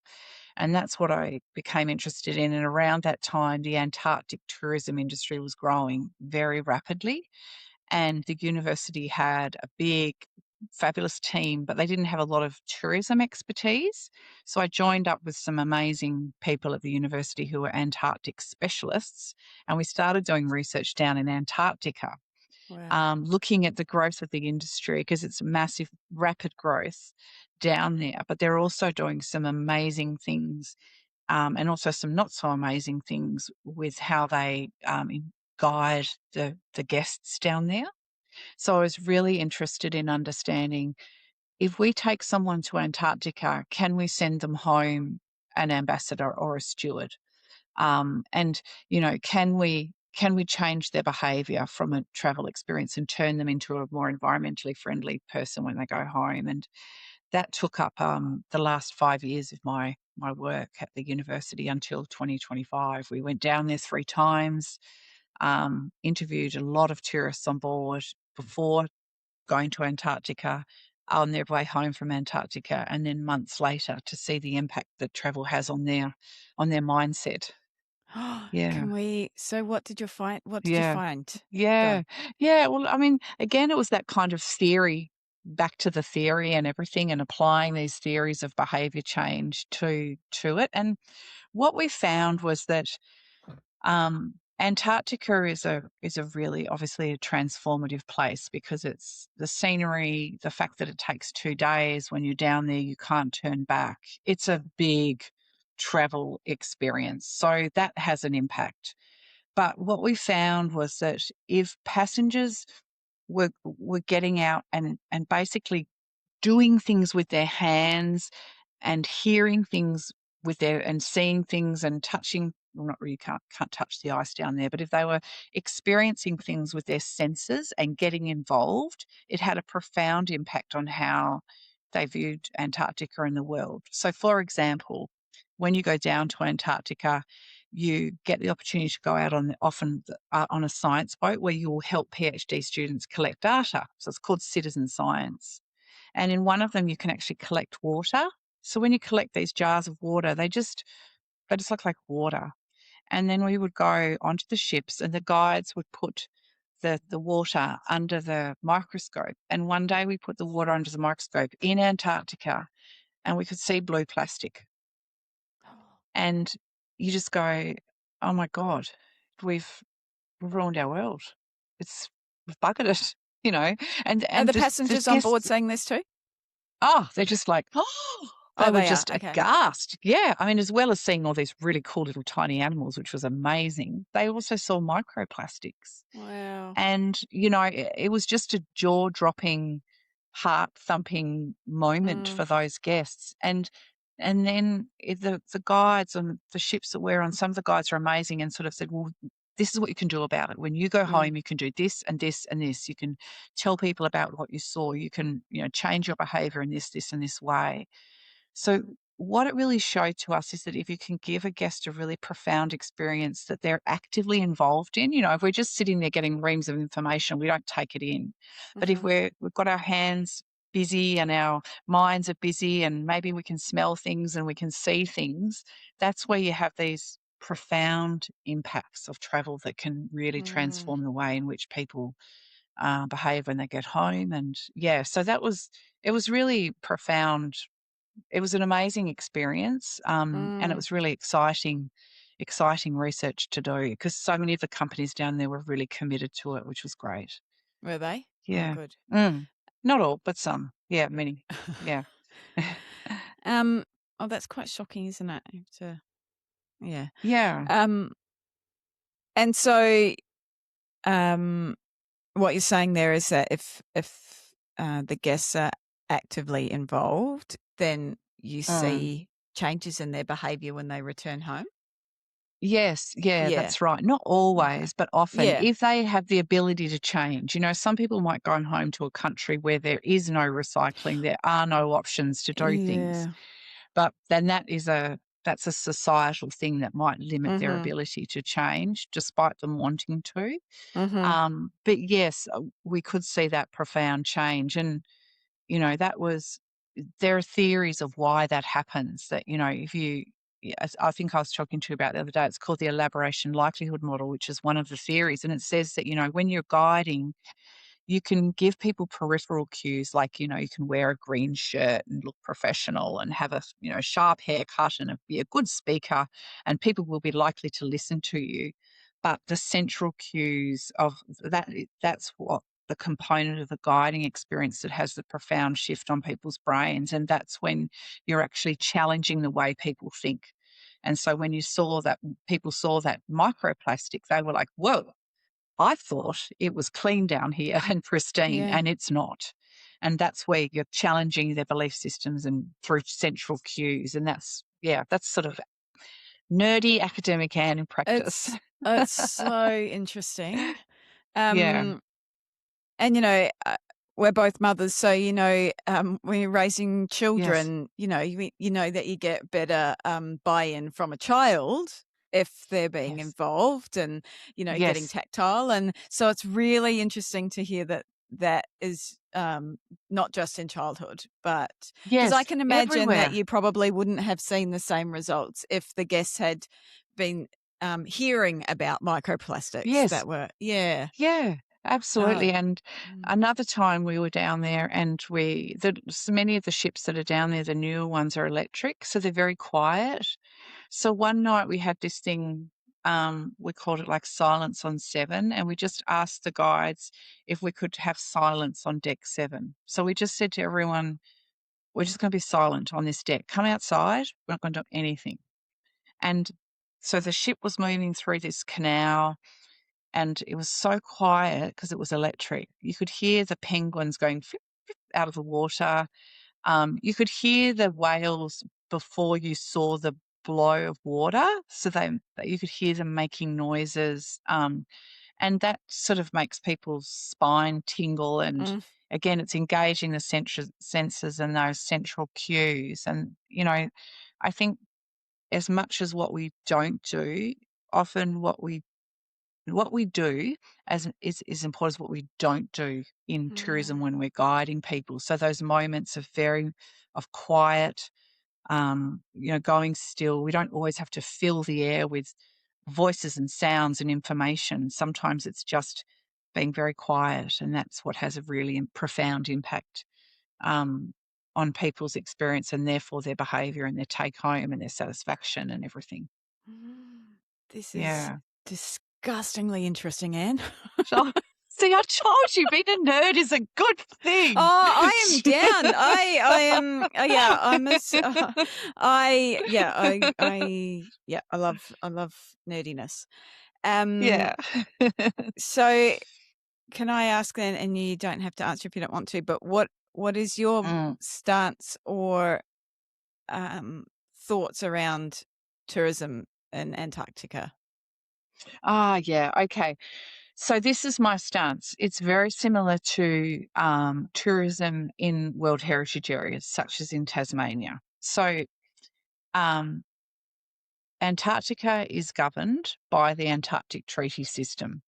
S2: And that's what I became interested in. And around that time, the Antarctic tourism industry was growing very rapidly and the university had a big, fabulous team, but they didn't have a lot of tourism expertise. So I joined up with some amazing people at the university who were Antarctic specialists, and we started doing research down in Antarctica,
S1: wow.
S2: looking at the growth of the industry because it's massive, rapid growth down there. But they're also doing some amazing things and also some not so amazing things with how they guide the guests down there. So I was really interested in understanding if we take someone to Antarctica, can we send them home an ambassador or a steward? And you know, can we change their behaviour from a travel experience and turn them into a more environmentally friendly person when they go home? And that took up the last 5 years of my work at the university until 2025. We went down there 3 times, interviewed a lot of tourists on board before going to Antarctica, on their way home from Antarctica, and then months later to see the impact that travel has on their mindset. Yeah,
S1: Can we so what did you find? What did you
S2: yeah,
S1: find? Go.
S2: yeah, yeah. Well, I mean, again, it was that kind of theory, back to the theory and everything, and applying these theories of behaviour change to it. And what we found was that Antarctica is a really obviously a transformative place because it's the scenery, the fact that it takes 2 days when you're down there, you can't turn back. It's a big travel experience. So that has an impact. But what we found was that if passengers were getting out and basically doing things with their hands and hearing things with their and seeing things and touching, well, not really, can't touch the ice down there, but if they were experiencing things with their senses and getting involved, it had a profound impact on how they viewed Antarctica and the world. So, for example, when you go down to Antarctica, you get the opportunity to go out on a science boat where you will help PhD students collect data. So it's called citizen science. And in one of them, you can actually collect water. So when you collect these jars of water, they just look like water. And then we would go onto the ships, and the guides would put the water under the microscope. And one day we put the water under the microscope in Antarctica, and we could see blue plastic. And you just go, "Oh my God, we've ruined our world. We've buggered it," you know? And
S1: Are
S2: and
S1: the
S2: the
S1: passengers on board
S2: guests,
S1: saying this too?
S2: they're just like, oh, they
S1: Oh,
S2: were
S1: they are.
S2: just
S1: Okay.
S2: aghast. Yeah. I mean, as well as seeing all these really cool little tiny animals, which was amazing, they also saw microplastics.
S1: Wow.
S2: And, it was just a jaw dropping, heart thumping moment
S1: Mm,
S2: for those guests. And then the guides on the ships that we're on, some of the guides are amazing and sort of said, well, this is what you can do about it. When you go
S1: mm,
S2: home, you can do this and this and this. You can tell people about what you saw. You can, change your behavior in this and this way. So, what it really showed to us is that if you can give a guest a really profound experience that they're actively involved in, if we're just sitting there getting reams of information, we don't take it in. But if
S1: mhm,
S2: we've got our hands busy and our minds are busy and maybe we can smell things and we can see things, that's where you have these profound impacts of travel that can really
S1: mm,
S2: transform the way in which people behave when they get home. And yeah, so it was really profound. It was an amazing experience, and it
S1: mm.
S2: was really exciting research to do because so many of the companies down there were really committed to it, which was great.
S1: Were they? Oh,
S2: Yeah.
S1: good.
S2: Mm. Not all, but some. Yeah, many. Yeah.
S1: Um, oh, that's quite shocking, isn't it? Yeah.
S2: Yeah.
S1: Um, and so, um, what you're saying there is that if the guests are actively involved, then you
S2: Mm.
S1: see changes in their behavior when they return home?
S2: Yes, yeah,
S1: Yeah.
S2: that's right. Not
S1: Okay.
S2: always, but often
S1: Yeah.
S2: if they have the ability to change. Some people might go home to a country where there is no recycling, there are no options to do things.
S1: Yeah.
S2: But then that's a societal thing that might limit their
S1: Mhm.
S2: ability to change despite them wanting to.
S1: Mhm.
S2: But yes, we could see that profound change. And, there are theories of why that happens that, if you, as I think I was talking to you about the other day, it's called the elaboration likelihood model, which is one of the theories. And it says that, when you're guiding, you can give people peripheral cues like, you can wear a green shirt and look professional and have a, sharp haircut and be a good speaker, and people will be likely to listen to you. But the central cues of that's what the component of the guiding experience that has the profound shift on people's brains. And that's when you're actually challenging the way people think. And so when people saw that microplastic, they were like, whoa, I thought it was clean down here and pristine,
S1: Yeah.
S2: and it's not. And that's where you're challenging their belief systems and through central cues. And that's sort of nerdy academic and in practice.
S1: It's so interesting.
S2: Yeah.
S1: Um And, we're both mothers, so, when you're raising
S2: Yes.
S1: children, you know that you get better, buy-in from a child if they're being
S2: Yes.
S1: involved and, getting
S2: Yes.
S1: tactile, and so it's really interesting to hear that that is, not just in childhood, but because I
S2: Yes.
S1: can imagine that
S2: Everywhere.
S1: you probably wouldn't have seen the same results if the guests had been, hearing about microplastics
S2: Yes.
S1: that were yeah.
S2: Yeah,
S1: Uh,
S2: absolutely. And
S1: mm,
S2: another time we were down there, and so many of the ships that are down there, the newer ones are electric, so they're very quiet. So one night we had this thing, we called it like silence on seven, and we just asked the guides if we could have silence on deck seven. So we just said to everyone, we're just going to be silent on this deck. Come outside. We're not going to do anything. And so the ship was moving through this canal, and it was so quiet because it was electric. You could hear the penguins going flip, flip out of the water. You could hear the whales before you saw the blow of water, so you could hear them making noises, and that sort of makes people's spine tingle. And
S1: mm.
S2: again, it's engaging the senses and those central cues. And, I think as much as what we don't do, often what we do is important as what we don't do in tourism when we're guiding people. So those moments of quiet, going still. We don't always have to fill the air with voices and sounds and information. Sometimes it's just being very quiet, and that's what has a really profound impact um, on people's experience and therefore their behaviour and their take home and their satisfaction and everything.
S1: This is
S2: Yeah.
S1: disgustingly interesting, Anne.
S2: So, see, I told you being a nerd is a good thing.
S1: Oh, I am down. I am. Yeah, I'm as. I love nerdiness.
S2: Yeah.
S1: So can I ask then, and you don't have to answer if you don't want to, but what is your
S2: Mm.
S1: stance or thoughts around tourism in Antarctica?
S2: Yeah. Okay. So this is my stance. It's very similar to tourism in World Heritage areas, such as in Tasmania. So um, Antarctica is governed by the Antarctic Treaty System.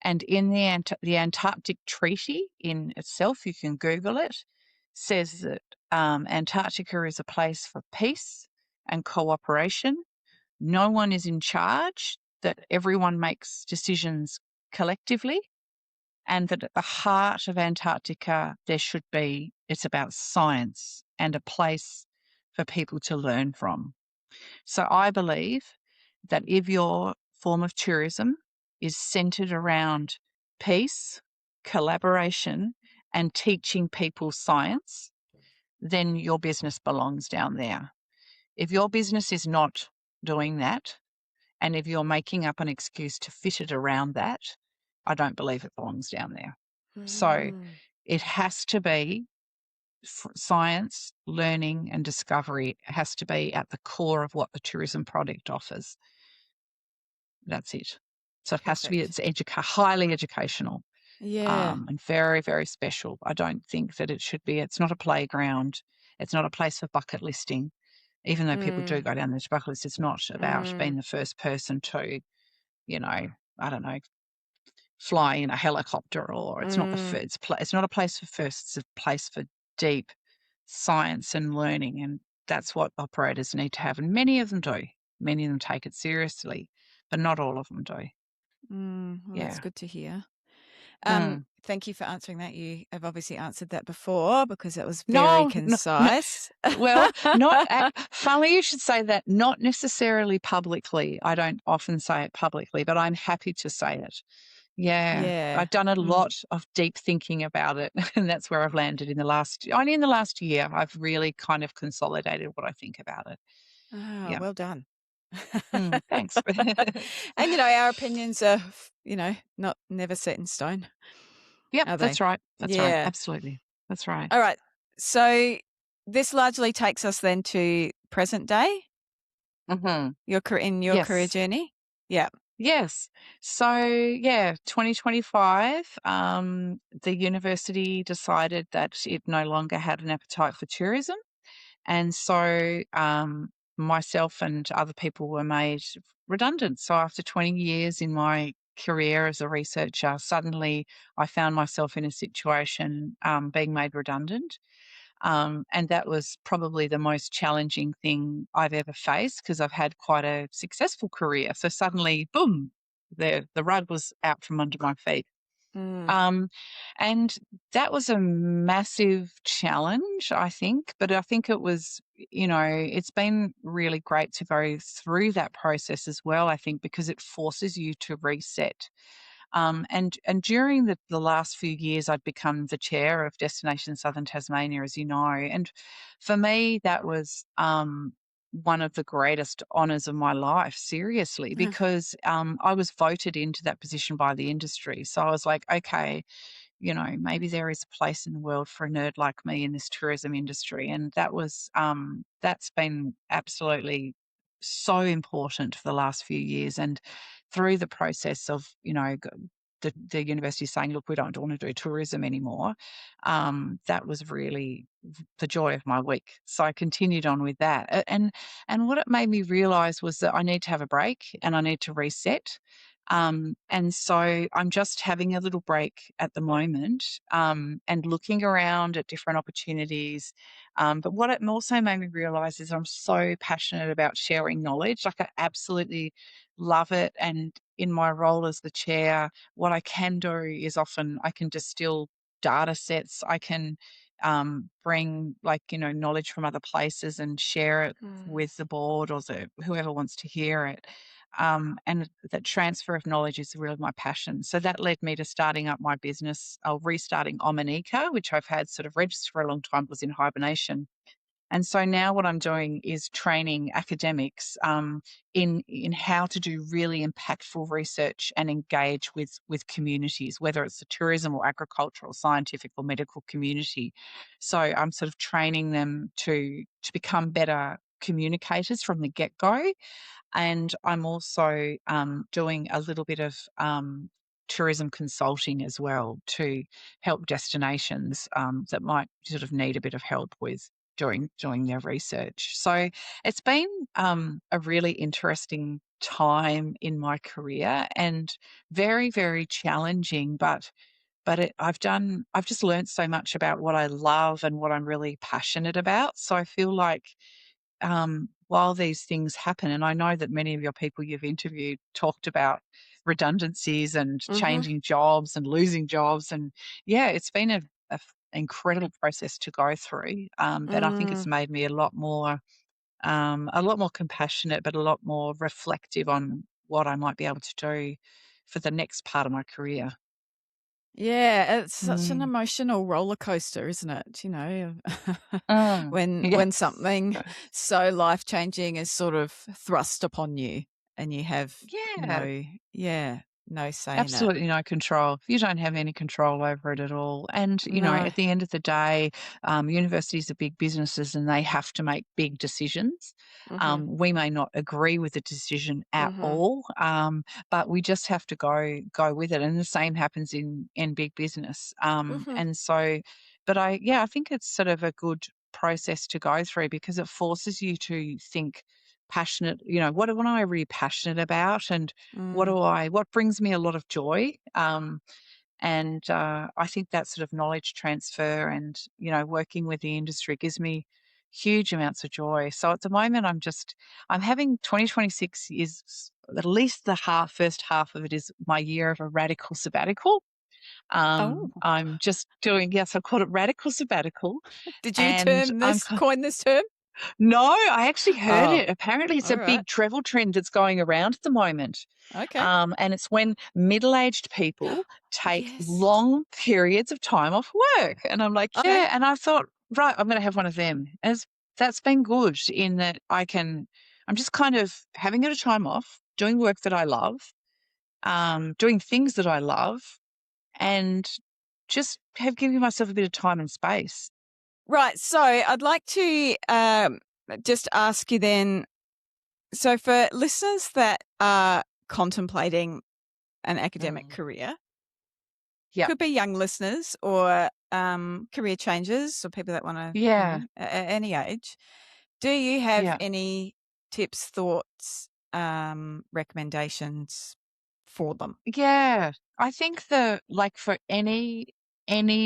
S2: And in the Antarctic Treaty in itself, you can Google it, says that Antarctica is a place for peace and cooperation. No one is in charge, that everyone makes decisions collectively, and that at the heart of Antarctica, it's about science and a place for people to learn from. So I believe that if your form of tourism is centered around peace, collaboration, and teaching people science, then your business belongs down there. If your business is not doing that, and if you're making up an excuse to fit it around that, I don't believe it belongs down there. So it has to be science, learning, and discovery has to be at the core of what the tourism product offers. That's it. So it has to be,
S1: Perfect.
S2: highly educational,
S1: Yeah.
S2: and very, very special. I don't think that it's not a playground. It's not a place for bucket listing. Even though people do
S1: Mm,
S2: go down there to bucket list, it's not about being
S1: mm,
S2: the first person to, I don't know, fly in a helicopter, or it's not
S1: mm,
S2: it's not a place for firsts. It's a place for deep science and learning, and that's what operators need to have. And many of them do. Many of them take it seriously, but not all of them do.
S1: Well, that's
S2: Yeah.
S1: good to hear.
S2: Mm.
S1: Thank you for answering that. You have obviously answered that before because it was very
S2: No, no, no,
S1: concise.
S2: well, not funny you should say that. Not necessarily publicly. I don't often say it publicly, but I'm happy to say it. Yeah,
S1: Yeah.
S2: I've done a
S1: Mm.
S2: lot of deep thinking about it, and that's where I've landed only in the last year. I've really kind of consolidated what I think about it.
S1: Ah,
S2: Yeah.
S1: well done.
S2: Thanks.
S1: And our opinions are, not never set in stone,
S2: Yep,
S1: are they?
S2: that's right. That's right.
S1: Yeah.
S2: Absolutely. That's right.
S1: All right. So this largely takes us then to present day,
S2: Hmm.
S1: in your career
S2: Yes.
S1: journey. Yeah.
S2: Yes. So, yeah, 2025, the university decided that it no longer had an appetite for tourism. And so myself and other people were made redundant. So after 20 years in my career as a researcher, suddenly I found myself in a situation being made redundant. And that was probably the most challenging thing I've ever faced, because I've had quite a successful career. So suddenly, boom, the rug was out from under my feet.
S1: Mm.
S2: Um, and that was a massive challenge, I think. But I think it's been really great to go through that process as well, I think, because it forces you to reset. And during the last few years, I'd become the chair of Destination Southern Tasmania, as you know. And for me, that was one of the greatest honours of my life, seriously, because I was voted into that position by the industry. So I was like, okay, maybe there is a place in the world for a nerd like me in this tourism industry. And that's been absolutely so important for the last few years. And through the process of, the university saying, "Look, we don't want to do tourism anymore," that was really the joy of my week. So I continued on with that. And what it made me realize was that I need to have a break and I need to reset. And so I'm just having a little break at the moment, and looking around at different opportunities. But what it also made me realize is I'm so passionate about sharing knowledge. Like, I absolutely love it. And in my role as the chair, what I can do is often I can distill data sets. I can bring, like, knowledge from other places and share it
S1: Mm.
S2: with the board or whoever wants to hear it. And that transfer of knowledge is really my passion. So that led me to starting up my business, restarting Omanika, which I've had sort of registered for a long time, was in hibernation. And so now what I'm doing is training academics, in how to do really impactful research and engage with communities, whether it's the tourism or agricultural, scientific or medical community. So I'm sort of training them to become better communicators from the get go. And I'm also doing a little bit of tourism consulting as well to help destinations that might sort of need a bit of help with doing their research. So it's been a really interesting time in my career and very, very challenging, I've just learned so much about what I love and what I'm really passionate about. So I feel like, while these things happen, and I know that many of your people you've interviewed talked about redundancies and
S1: Mhm.
S2: changing jobs and losing jobs. And yeah, it's been incredible process to go through. But I think it's
S1: Mm.
S2: made me a lot more compassionate, but a lot more reflective on what I might be able to do for the next part of my career.
S1: Yeah, it's such an
S2: Mm.
S1: emotional roller coaster, isn't it?
S2: Mm.
S1: When
S2: Yes.
S1: something
S2: Yes.
S1: so life-changing is sort of thrust upon you and you have
S2: Yeah.
S1: no yeah, no say in it.
S2: Absolutely no control. You don't have any control over it at all. And,
S1: No.
S2: at the end of the day, universities are big businesses and they have to make big decisions.
S1: Mhm.
S2: We may not agree with the decision at
S1: Mhm.
S2: all, but we just have to go with it. And the same happens in big business.
S1: Mhm.
S2: And so, but I think it's sort of a good process to go through because it forces you to think passionate, what am I really passionate about, and
S1: Mm.
S2: what brings me a lot of joy? And I think that sort of knowledge transfer and, working with the industry gives me huge amounts of joy. So at the moment, I'm having 2026 is at least first half of it is my year of a radical sabbatical.
S1: Oh,
S2: I'm just doing, yes, I call it radical sabbatical.
S1: did you
S2: And
S1: term this coin this term?
S2: no, I actually heard
S1: Oh,
S2: it. Apparently, it's a
S1: alright.
S2: big travel trend that's going around at the moment.
S1: Okay.
S2: And it's when middle-aged people take
S1: Yes.
S2: long periods of time off work. And I'm like,
S1: Okay.
S2: yeah. And I thought, right, I'm going to have one of them. That's been good in that I'm just kind of having a bit of time off, doing work that I love, doing things that I love, and just giving myself a bit of time and space.
S1: Right, so I'd like to, just ask you then, so for listeners that are contemplating an academic
S2: Mm.
S1: career,
S2: Yeah.
S1: could be young listeners or, career changers or people that wanna,
S2: Yeah.
S1: any age. Do you have
S2: Yeah.
S1: any tips, thoughts, recommendations for them?
S2: Yeah, I think that, like, for any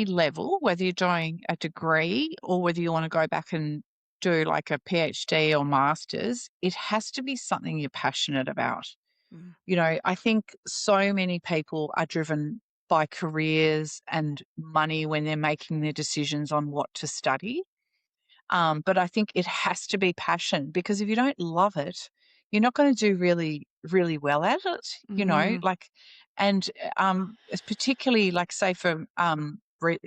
S2: level, whether you're doing a degree or whether you want to go back and do like a PhD or master's, it has to be something you're passionate about.
S1: Mm.
S2: I think so many people are driven by careers and money when they're making their decisions on what to study. But I think it has to be passion because if you don't love it, you're not going to do really, really well at it,
S1: Mm.
S2: like, and it's particularly like, say, for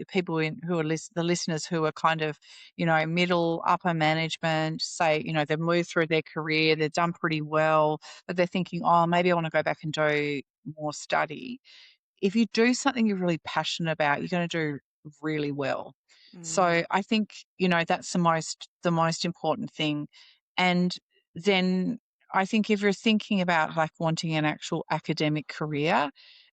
S2: people who are the listeners who are kind of, middle, upper management, say, they've moved through their career, they've done pretty well, but they're thinking, oh, maybe I want to go back and do more study. If you do something you're really passionate about, you're going to do really well.
S1: Mm.
S2: So I think, that's the most important thing. And then I think if you're thinking about like wanting an actual academic career,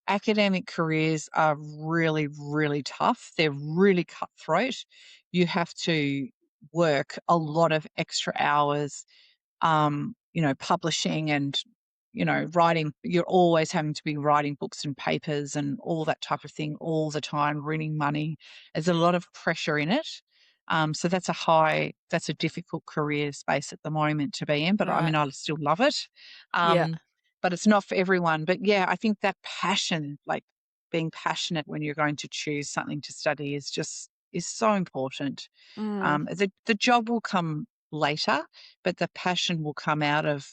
S2: academic careers are really, really tough. They're really cutthroat. You have to work a lot of extra hours, publishing and, writing. You're always having to be writing books and papers and all that type of thing all the time, winning money. There's a lot of pressure in it. So that's a difficult career space at the moment to be in, but I
S1: Right.
S2: mean, I still love it.
S1: Yeah.
S2: But it's not for everyone. But yeah, I think that passion, like being passionate when you're going to choose something to study is so important.
S1: Mm,
S2: The job will come later, but the passion will come out of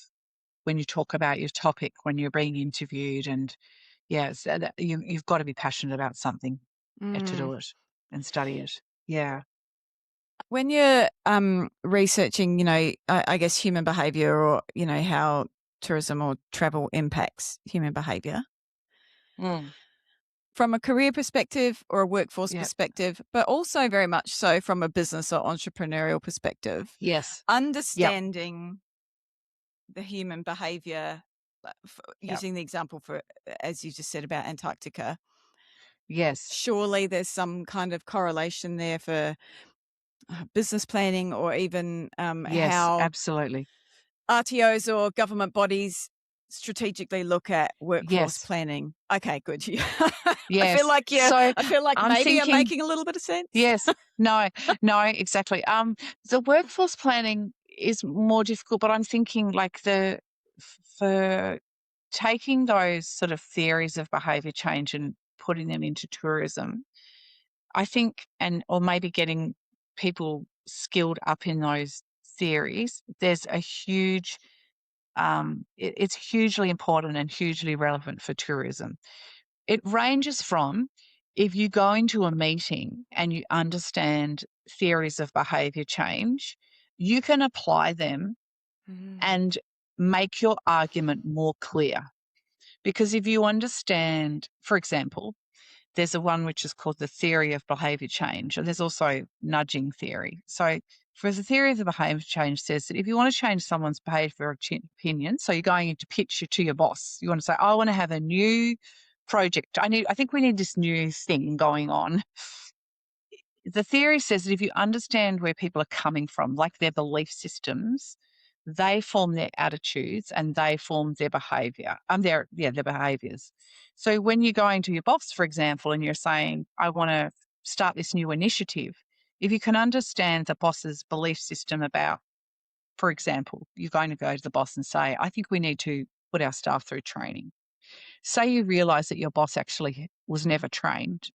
S2: when you talk about your topic, when you're being interviewed. And yeah, so you've got to be passionate about something to
S1: mm.
S2: do it and study it. Yeah.
S1: When you're researching, I guess human behavior, or, how tourism or travel impacts human behavior
S2: Mm.
S1: from a career perspective or a workforce
S2: Yeah.
S1: perspective, but also very much so from a business or entrepreneurial perspective,
S2: Yes. Yep.
S1: understanding the human behavior,
S2: Yep.
S1: using the example for, as you just said about Antarctica,
S2: Yes.
S1: surely there's some kind of correlation there for business planning, or even
S2: Yes.
S1: how
S2: Absolutely.
S1: RTOs or government bodies strategically look at workforce
S2: Yes.
S1: planning. Okay, good.
S2: Yes. So
S1: I feel like
S2: I'm
S1: maybe I'm
S2: thinking,
S1: making a little bit of sense.
S2: yes, no, no, exactly. The workforce planning is more difficult, but I'm thinking like for taking those sort of theories of behavior change and putting them into tourism, I think, and or maybe getting people skilled up in those theories, there's a huge, it's hugely important and hugely relevant for tourism. It ranges from if you go into a meeting and you understand theories of behavior change, you can apply them
S1: Mm.
S2: and make your argument more clear. Because if you understand, for example, there's a one which is called the theory of behavior change, and there's also nudging theory. So, for the theory of the behavior change says that if you want to change someone's behavior or opinion, so you're going into pitch to your boss, you want to say, I want to have a new project. I think we need this new thing going on. The theory says that if you understand where people are coming from, like their belief systems, they form their attitudes and they form their behavior. Their behaviors. So when you're going to your boss, for example, and you're saying, I want to start this new initiative, if you can understand the boss's belief system about, for example, you're going to go to the boss and say, I think we need to put our staff through training. Say you realize that your boss actually was never trained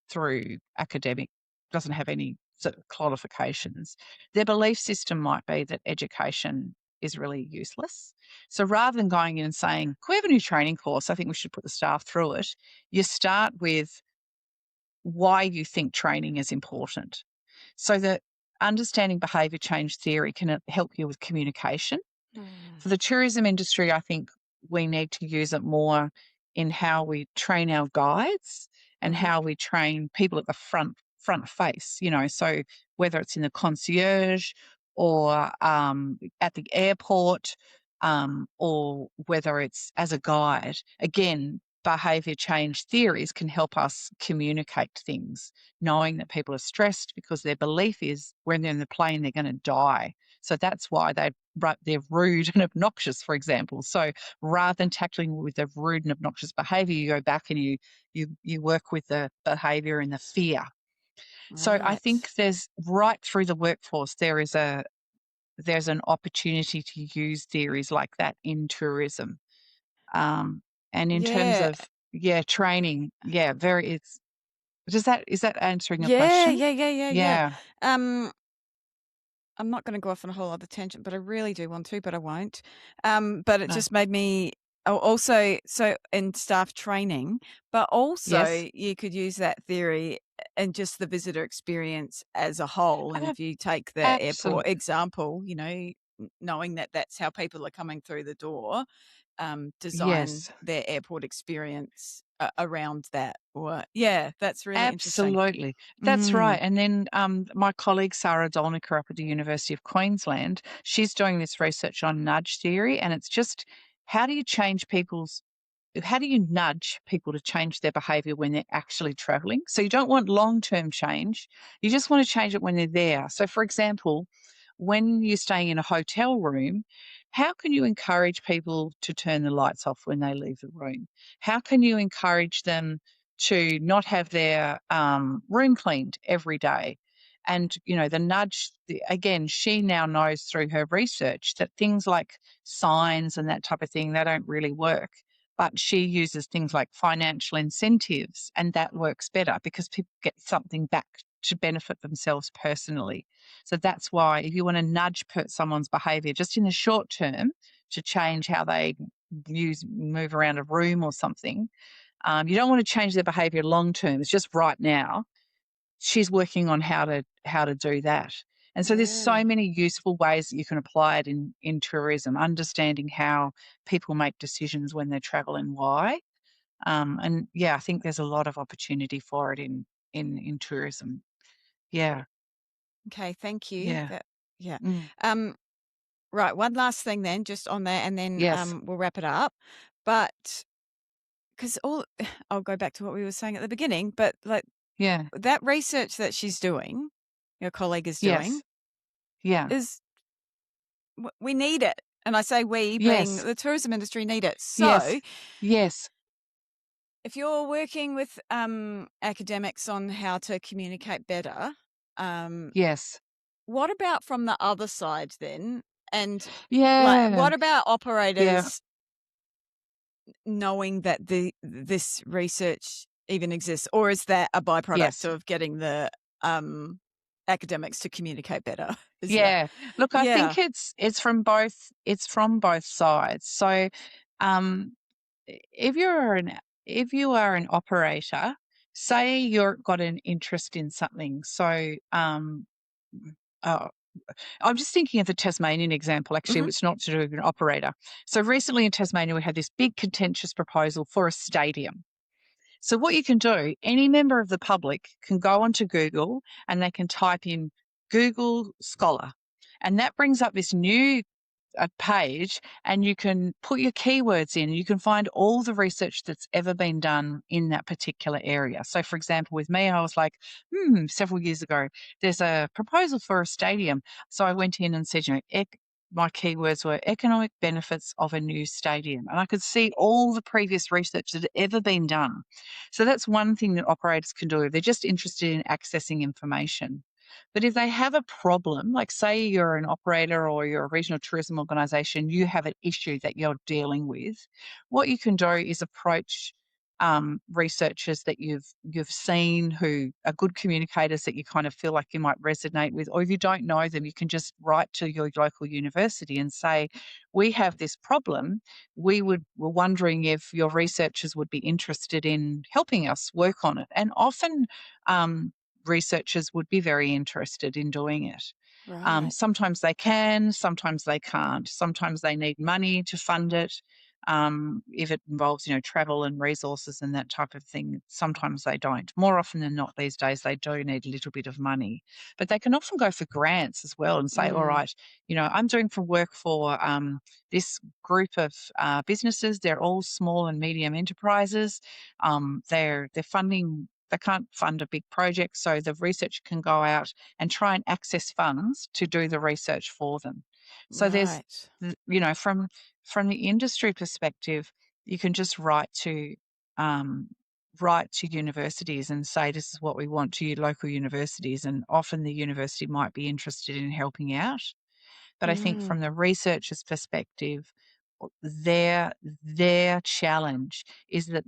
S2: through academic, doesn't have any sort of qualifications. Their belief system might be that education is really useless. So rather than going in and saying, can we have a new training course? I think we should put the staff through it. You start with why you think training is important. So that understanding behavior change theory can help you with communication.
S1: Mm.
S2: For the tourism industry, I think we need to use it more in how we train our guides and
S1: Mhm.
S2: how we train people at the front face, so whether it's in the concierge or at the airport, or whether it's as a guide. Again, behavior change theories can help us communicate things, knowing that people are stressed because their belief is when they're in the plane, they're going to die. So that's why they're rude and obnoxious, for example. So rather than tackling with the rude and obnoxious behavior, you go back and you work with the behavior and the fear. So I
S1: Right.
S2: think there's right through the workforce, there's an opportunity to use theories like that in tourism. Um, and in terms
S1: Yeah.
S2: of, yeah, training, yeah, is that answering your
S1: Yeah,
S2: question?
S1: yeah, yeah, yeah, yeah.
S2: Yeah.
S1: Um, I'm not gonna go off on a whole other tangent, but I really do want to, but I won't. But it
S2: No.
S1: just made me, also, so in staff training, but
S2: Yes.
S1: also you could use that theory and just the visitor experience as a whole. And
S2: Ab-
S1: if you take the airport
S2: Absolutely.
S1: example, knowing that that's how people are coming through the door, design
S2: Yes.
S1: their airport experience around that. Or yeah, that's really interesting.
S2: Absolutely. That's
S1: Mm.
S2: right. And then my colleague Sarah Dolnicker up at the University of Queensland, she's doing this research on nudge theory, and it's just how do you change people's how do you nudge people to change their behavior when they're actually traveling? So you don't want long-term change. You just want to change it when they're there. So for example, when you're staying in a hotel room, how can you encourage people to turn the lights off when they leave the room? How can you encourage them to not have their room cleaned every day? And, the nudge, again, she now knows through her research that things like signs and that type of thing, they don't really work. But she uses things like financial incentives, and that works better because people get something back to benefit themselves personally. So that's why if you want to nudge someone's behavior just in the short term to change how they move around a room or something, you don't want to change their behavior long term. It's just right now. She's working on how to do that. And so there's so
S1: Yeah.
S2: many useful ways that you can apply it in tourism, understanding how people make decisions when they travel and why. And yeah, I think there's a lot of opportunity for it in tourism. Yeah,
S1: Okay, thank you.
S2: yeah.
S1: That yeah.
S2: Mm,
S1: Um, right, one last thing then, just on that, and then
S2: yes,
S1: we'll wrap it up. But because all I'll go back to what we were saying at the beginning, but like
S2: yeah,
S1: that research that she's doing, your colleague is doing,
S2: yes, yeah,
S1: is we need it. And I say we, being
S2: yes,
S1: the tourism industry, need it.
S2: yes,
S1: So
S2: yes,
S1: if you're working with academics on how to communicate better, um,
S2: yes,
S1: what about from the other side then? And like,
S2: yeah,
S1: what about
S2: yeah,
S1: operators knowing that this research even exists, or is that a byproduct
S2: yes.
S1: of getting the academics to communicate better? Is that
S2: Yeah. Look, I
S1: yeah?
S2: think it's from both sides. So, um, if you are an operator, say you've got an interest in something. So, oh, I'm just thinking of the Tasmanian example, actually,
S1: Hmm.
S2: which is not to do with an operator. So recently in Tasmania, we had this big contentious proposal for a stadium. So what you can do, any member of the public can go onto Google and they can type in Google Scholar. And that brings up this new page, and you can put your keywords in. You can find all the research that's ever been done in that particular area. So, for example, with me, I was like, several years ago, there's a proposal for a stadium. So I went in and said, my keywords were economic benefits of a new stadium. And I could see all the previous research that had ever been done. So that's one thing that operators can do if they're just interested in accessing information. But if they have a problem, like say you're an operator or you're a regional tourism organisation, you have an issue that you're dealing with, what you can do is approach researchers that you've seen who are good communicators that you kind of feel like you might resonate with, or if you don't know them, you can just write to your local university and say, "We have this problem. We're wondering if your researchers would be interested in helping us work on it." And often, researchers would be very interested in doing it.
S1: Right.
S2: Sometimes they can, sometimes they can't. Sometimes they need money to fund it. If it involves, travel and resources and that type of thing, sometimes they don't. More often than not these days, they do need a little bit of money. But they can often go for grants as well and say, all
S1: Mm,
S2: right, I'm doing some work for this group of businesses. They're all small and medium enterprises. They're funding they can't fund a big project, so the researcher can go out and try and access funds to do the research for them. So there's,
S1: right.
S2: from the industry perspective, you can just um, write to universities and say this is what we want to your local universities, and often the university might be interested in helping out. But I think
S1: Mm,
S2: from the researcher's perspective, their challenge is that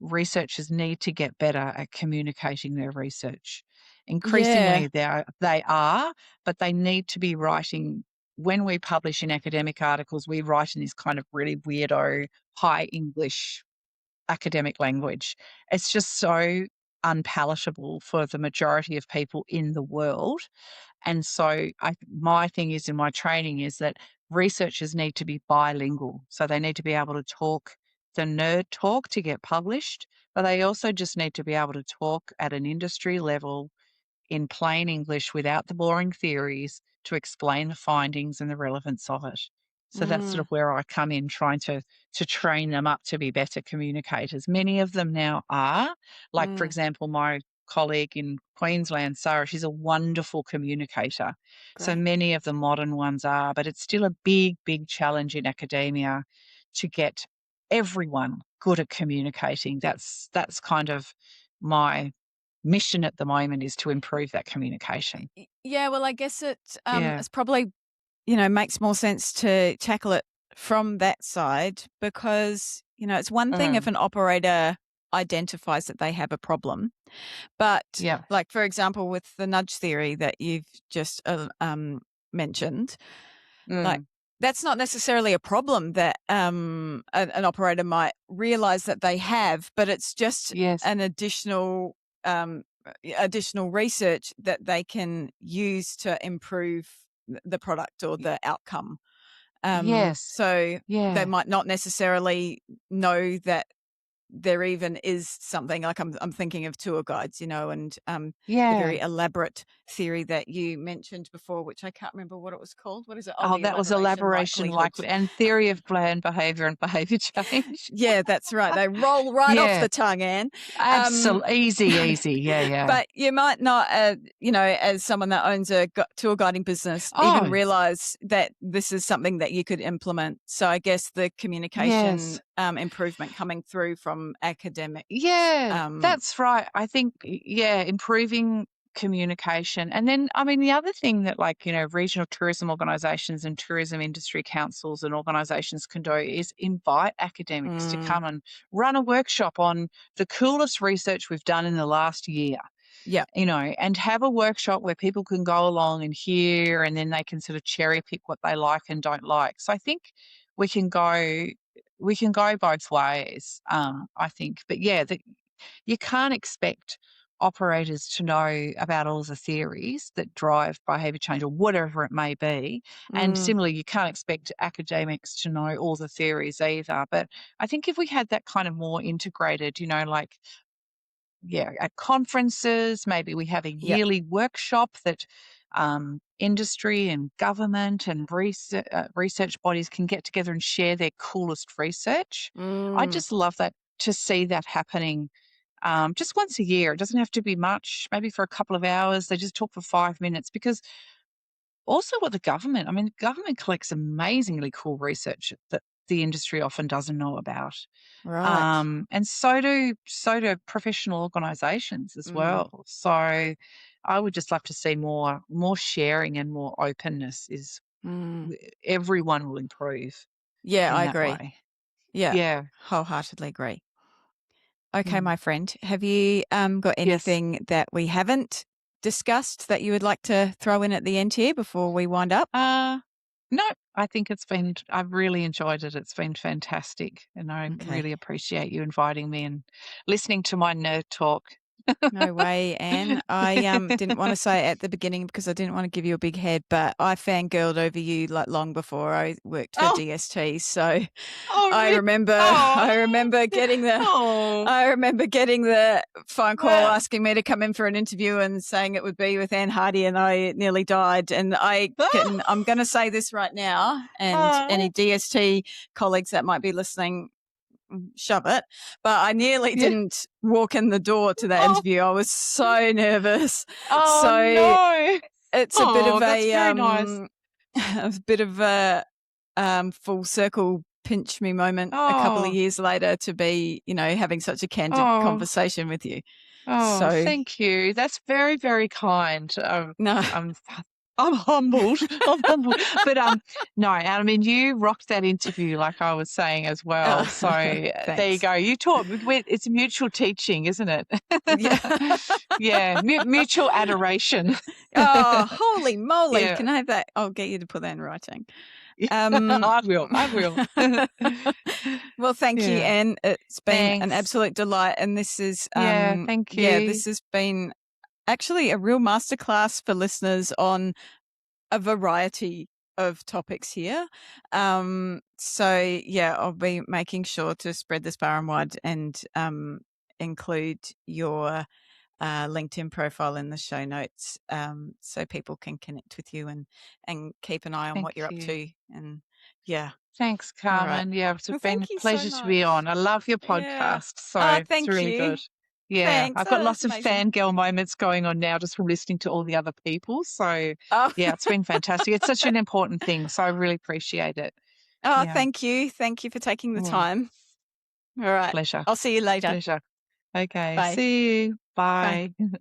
S2: researchers need to get better at communicating their research.
S1: yeah.
S2: Increasingly, they are, but they need to be writing. When we publish in academic articles, we write in this kind of really weirdo, high English academic language. It's just so unpalatable for the majority of people in the world. And so my thing is in my training is that researchers need to be bilingual. So they need to be able to talk the nerd talk to get published, but they also just need to be able to talk at an industry level in plain English without the boring theories to explain the findings and the relevance of it. So that's sort of where I come in, trying to train them up to be better communicators. Many of them now are. Like, for example, my colleague in Queensland, Sarah, she's a wonderful communicator. So
S1: Great.
S2: many of the modern ones are, but it's still a big, big challenge in academia to get everyone good at communicating. That's kind of my mission at the moment, is to improve that communication.
S1: Yeah, well, I guess
S2: Yeah.
S1: it's probably, makes more sense to tackle it from that side because, it's one thing if
S2: Mm.
S1: an operator identifies that they have a problem, but
S2: Yeah.
S1: like, for example, with the nudge theory that you've just mentioned, like
S2: Mm.
S1: that's not necessarily a problem that an operator might realize that they have, but it's just
S2: Yes.
S1: an additional research that they can use to improve the product or the outcome.
S2: Yes.
S1: So they
S2: Yeah.
S1: might not necessarily know that there even is something like I'm thinking of tour guides, and the
S2: Yeah.
S1: very elaborate theory that you mentioned before, which I can't remember what it was called. What is it? Oh,
S2: Oh,
S1: the
S2: that was
S1: elaboration
S2: elaboration
S1: likelihoods.
S2: likely and theory of planned behavior and behavior change.
S1: Yeah, that's right. They roll right off
S2: Yeah.
S1: the tongue, Anne.
S2: Absolutely. Easy, easy. Yeah, yeah.
S1: But you might not, as someone that owns a tour guiding business, even
S2: Oh,
S1: realize that this is something that you could implement. So I guess the communication
S2: yes.
S1: improvement coming through from academics.
S2: Yeah, that's right. I think, yeah, improving communication. And then, I mean, the other thing that, like, regional tourism organisations and tourism industry councils and organisations can do is invite academics to
S1: Mm,
S2: come and run a workshop on the coolest research we've done in the last year.
S1: yeah.
S2: And have a workshop where people can go along and hear, and then they can sort of cherry pick what they like and don't like. So I think we can go both ways. I think, but yeah, you can't expect operators to know about all the theories that drive behaviour change or whatever it may be. And
S1: Mm,
S2: similarly, you can't expect academics to know all the theories either. But I think if we had that kind of more integrated, like, yeah, at conferences, maybe we have a
S1: yeah.
S2: yearly workshop that industry and government and research bodies can get together and share their coolest research. I
S1: Mm,
S2: just love that, to see that happening just once a year. It doesn't have to be much, maybe for a couple of hours. They just talk for 5 minutes, because also what the government collects amazingly cool research that the industry often doesn't know about.
S1: right.
S2: And so do professional organisations as
S1: Mm,
S2: well. So I would just love to see more sharing and more openness.
S1: mm.
S2: Everyone will improve
S1: Yeah,
S2: in
S1: I
S2: that
S1: agree.
S2: way.
S1: Yeah,
S2: Yeah.
S1: wholeheartedly agree. Okay,
S2: Mm.
S1: my friend, have you got
S2: Yes.
S1: anything that we haven't discussed that you would like to throw in at the end here before we wind up?
S2: Uh, no, I think I've really enjoyed it. It's been fantastic. And I
S1: Okay.
S2: really appreciate you inviting me and listening to my nerd talk.
S1: No way, Anne. I didn't want to say it at the beginning because I didn't want to give you a big head, but I fangirled over you like long before I worked for
S2: Oh,
S1: DST. So
S2: oh,
S1: I
S2: really?
S1: remember
S2: Oh,
S1: I remember getting the
S2: oh,
S1: I remember getting the phone call
S2: well,
S1: asking me to come in for an interview and saying it would be with Anne Hardy, and I nearly died. And I'm going to say this right now, and any
S2: oh,
S1: DST colleagues that might be listening, shove it. But I nearly
S2: yeah.
S1: didn't walk in the door to that
S2: Oh,
S1: interview. I was so nervous.
S2: oh,
S1: So
S2: no.
S1: it's a bit of
S2: Oh, that's very nice.
S1: a bit of a full circle pinch me moment a couple of
S2: Oh,
S1: years later to be, having such a candid
S2: oh,
S1: conversation with you.
S2: oh,
S1: So
S2: thank you. That's very, very kind.
S1: no,
S2: I'm I'm humbled. I'm humbled. But no, I mean, you rocked that interview, like I was saying as well. So there you
S1: thanks.
S2: go. You taught. It's mutual teaching, isn't it?
S1: Yeah.
S2: Yeah, mutual adoration.
S1: Oh, holy moly.
S2: Yeah,
S1: Can I have that? I'll get you to put that in writing. Um,
S2: I will. I will.
S1: well, thank you,
S2: Yeah.
S1: Anne. It's been an
S2: Thanks.
S1: absolute delight. And this is,
S2: Yeah. Thank
S1: yeah,
S2: you.
S1: this has been actually a real masterclass for listeners on a variety of topics here. So yeah, I'll be making sure to spread this far and wide and include your LinkedIn profile in the show notes so people can connect with you and keep an eye on
S2: Thank
S1: what you're up
S2: you.
S1: to. And Yeah.
S2: Thanks,
S1: All right.
S2: Carmen. Yeah, it's
S1: Well,
S2: been
S1: thank
S2: a
S1: you so
S2: pleasure to be
S1: much.
S2: on. I love your
S1: Yeah.
S2: podcast, so
S1: Oh,
S2: it's
S1: thank
S2: really good.
S1: you.
S2: Yeah,
S1: Thanks.
S2: I've got
S1: Oh,
S2: lots
S1: that's
S2: of
S1: amazing.
S2: fangirl moments going on now just from listening to all the other people. So,
S1: Oh,
S2: yeah, it's been fantastic. It's such an important thing, so I really appreciate it.
S1: oh,
S2: Yeah,
S1: thank you. Thank you for taking the
S2: well,
S1: time. All right.
S2: pleasure,
S1: I'll see you later.
S2: pleasure. Okay,
S1: Bye.
S2: see you.
S1: Bye.
S2: Bye.